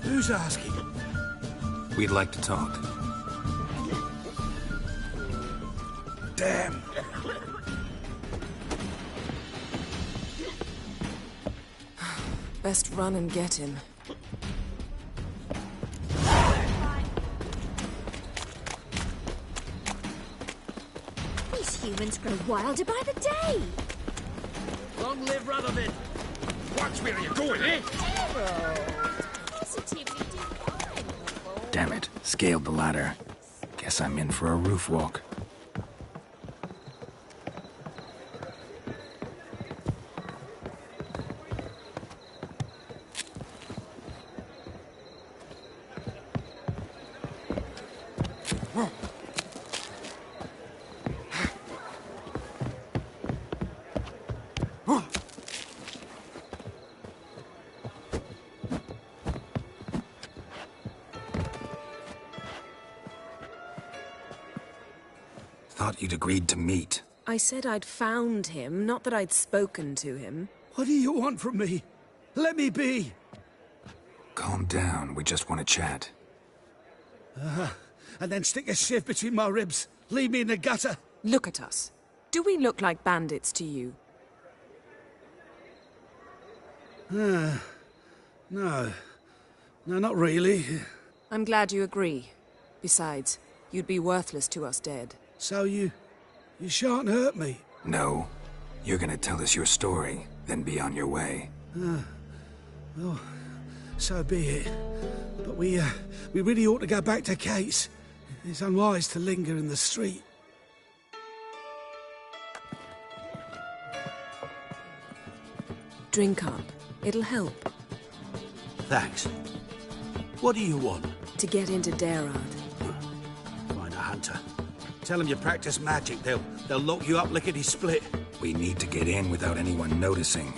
Who's asking? We'd like to talk. Damn. Best run and get him. These humans grow wilder by the day. Long live Radovid! Watch where you're going, eh? Damn it, scaled the ladder. Guess I'm in for a roof walk. Thought you'd agreed to meet. I said I'd found him, not that I'd spoken to him. What do you want from me? Let me be. Calm down, we just want to chat. And then stick a shiv between my ribs. Leave me in the gutter. Look at us. Do we look like bandits to you? No. No, not really. I'm glad you agree. Besides, you'd be worthless to us dead. So you shan't hurt me? No. You're gonna tell us your story, then be on your way. Well, so be it. But we really ought to go back to Kate's. It's unwise to linger in the street. Drink up. It'll help. Thanks. What do you want? To get into Darad. Find a hunter. Tell them you practice magic. They'll lock you up lickety-split. We need to get in without anyone noticing.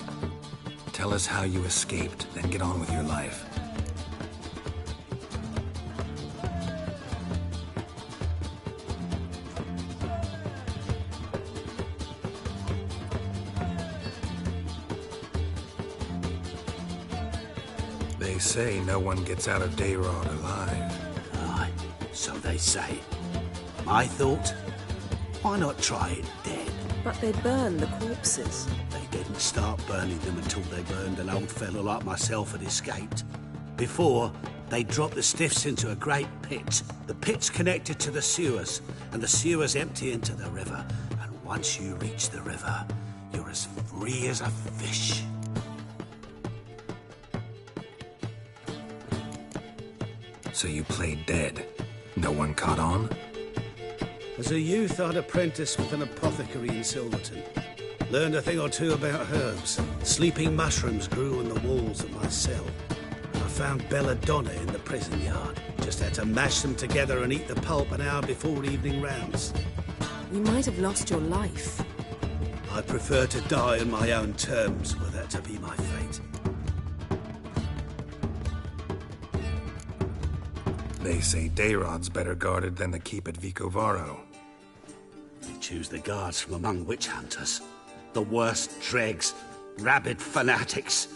Tell us how you escaped, then get on with your life. They say no one gets out of Dayrod alive. Aye, so they say. My thought? Why not try it dead? But they burn the corpses. They didn't start burning them until they burned an old fellow like myself had escaped. Before, they dropped the stiffs into a great pit. The pit's connected to the sewers, and the sewers empty into the river. And once you reach the river, you're as free as a fish. So you played dead. No one caught on? As a youth, I'd apprenticed with an apothecary in Silverton. Learned a thing or two about herbs. Sleeping mushrooms grew on the walls of my cell. I found belladonna in the prison yard. Just had to mash them together and eat the pulp an hour before evening rounds. You might have lost your life. I prefer to die on my own terms, were that to be my fate. They say Dayrod's better guarded than the keep at Vicovaro. They choose the guards from among witch hunters. The worst dregs, rabid fanatics.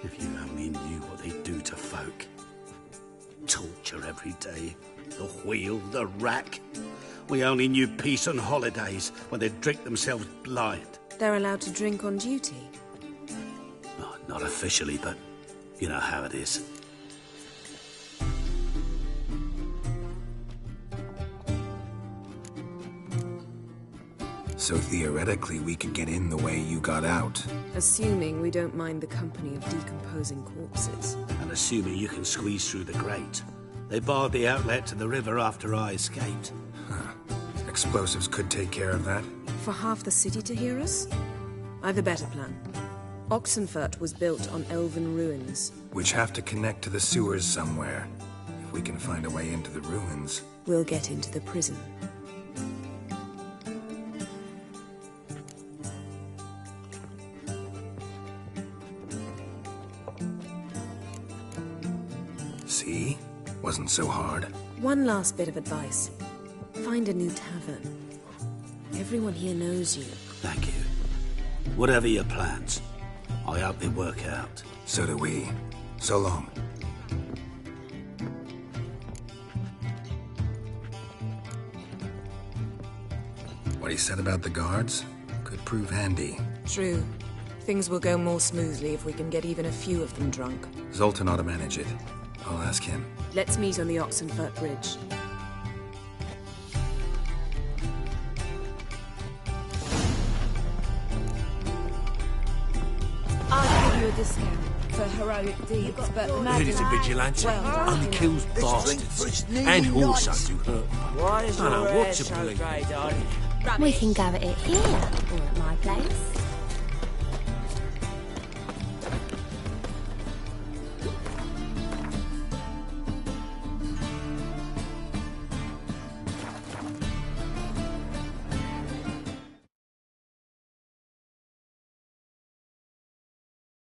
If you only knew what they do to folk. Torture every day. The wheel, the rack. We only knew peace on holidays when they'd drink themselves blind. They're allowed to drink on duty? Oh, not officially, but you know how it is. So theoretically, we could get in the way you got out. Assuming we don't mind the company of decomposing corpses. And assuming you can squeeze through the grate. They barred the outlet to the river after I escaped. Huh. Explosives could take care of that. For half the city to hear us? I've a better plan. Oxenfurt was built on elven ruins. Which have to connect to the sewers somewhere. If we can find a way into the ruins. We'll get into the prison. See? Wasn't so hard. One last bit of advice. Find a new tavern. Everyone here knows you. Thank you. Whatever your plans, I hope they work out. So do we. So long. What he said about the guards could prove handy. True. Things will go more smoothly if we can get even a few of them drunk. Zoltan ought to manage it. I'll ask him. Let's meet on the Oxenfurt Bridge. I'll give you a discount for heroic deeds, but the Heard he's a vigilante. Only kills bastards. And also do hurt. Why is I know your what's hair a so bleed. grey, darling? We can go at it here, or at my place.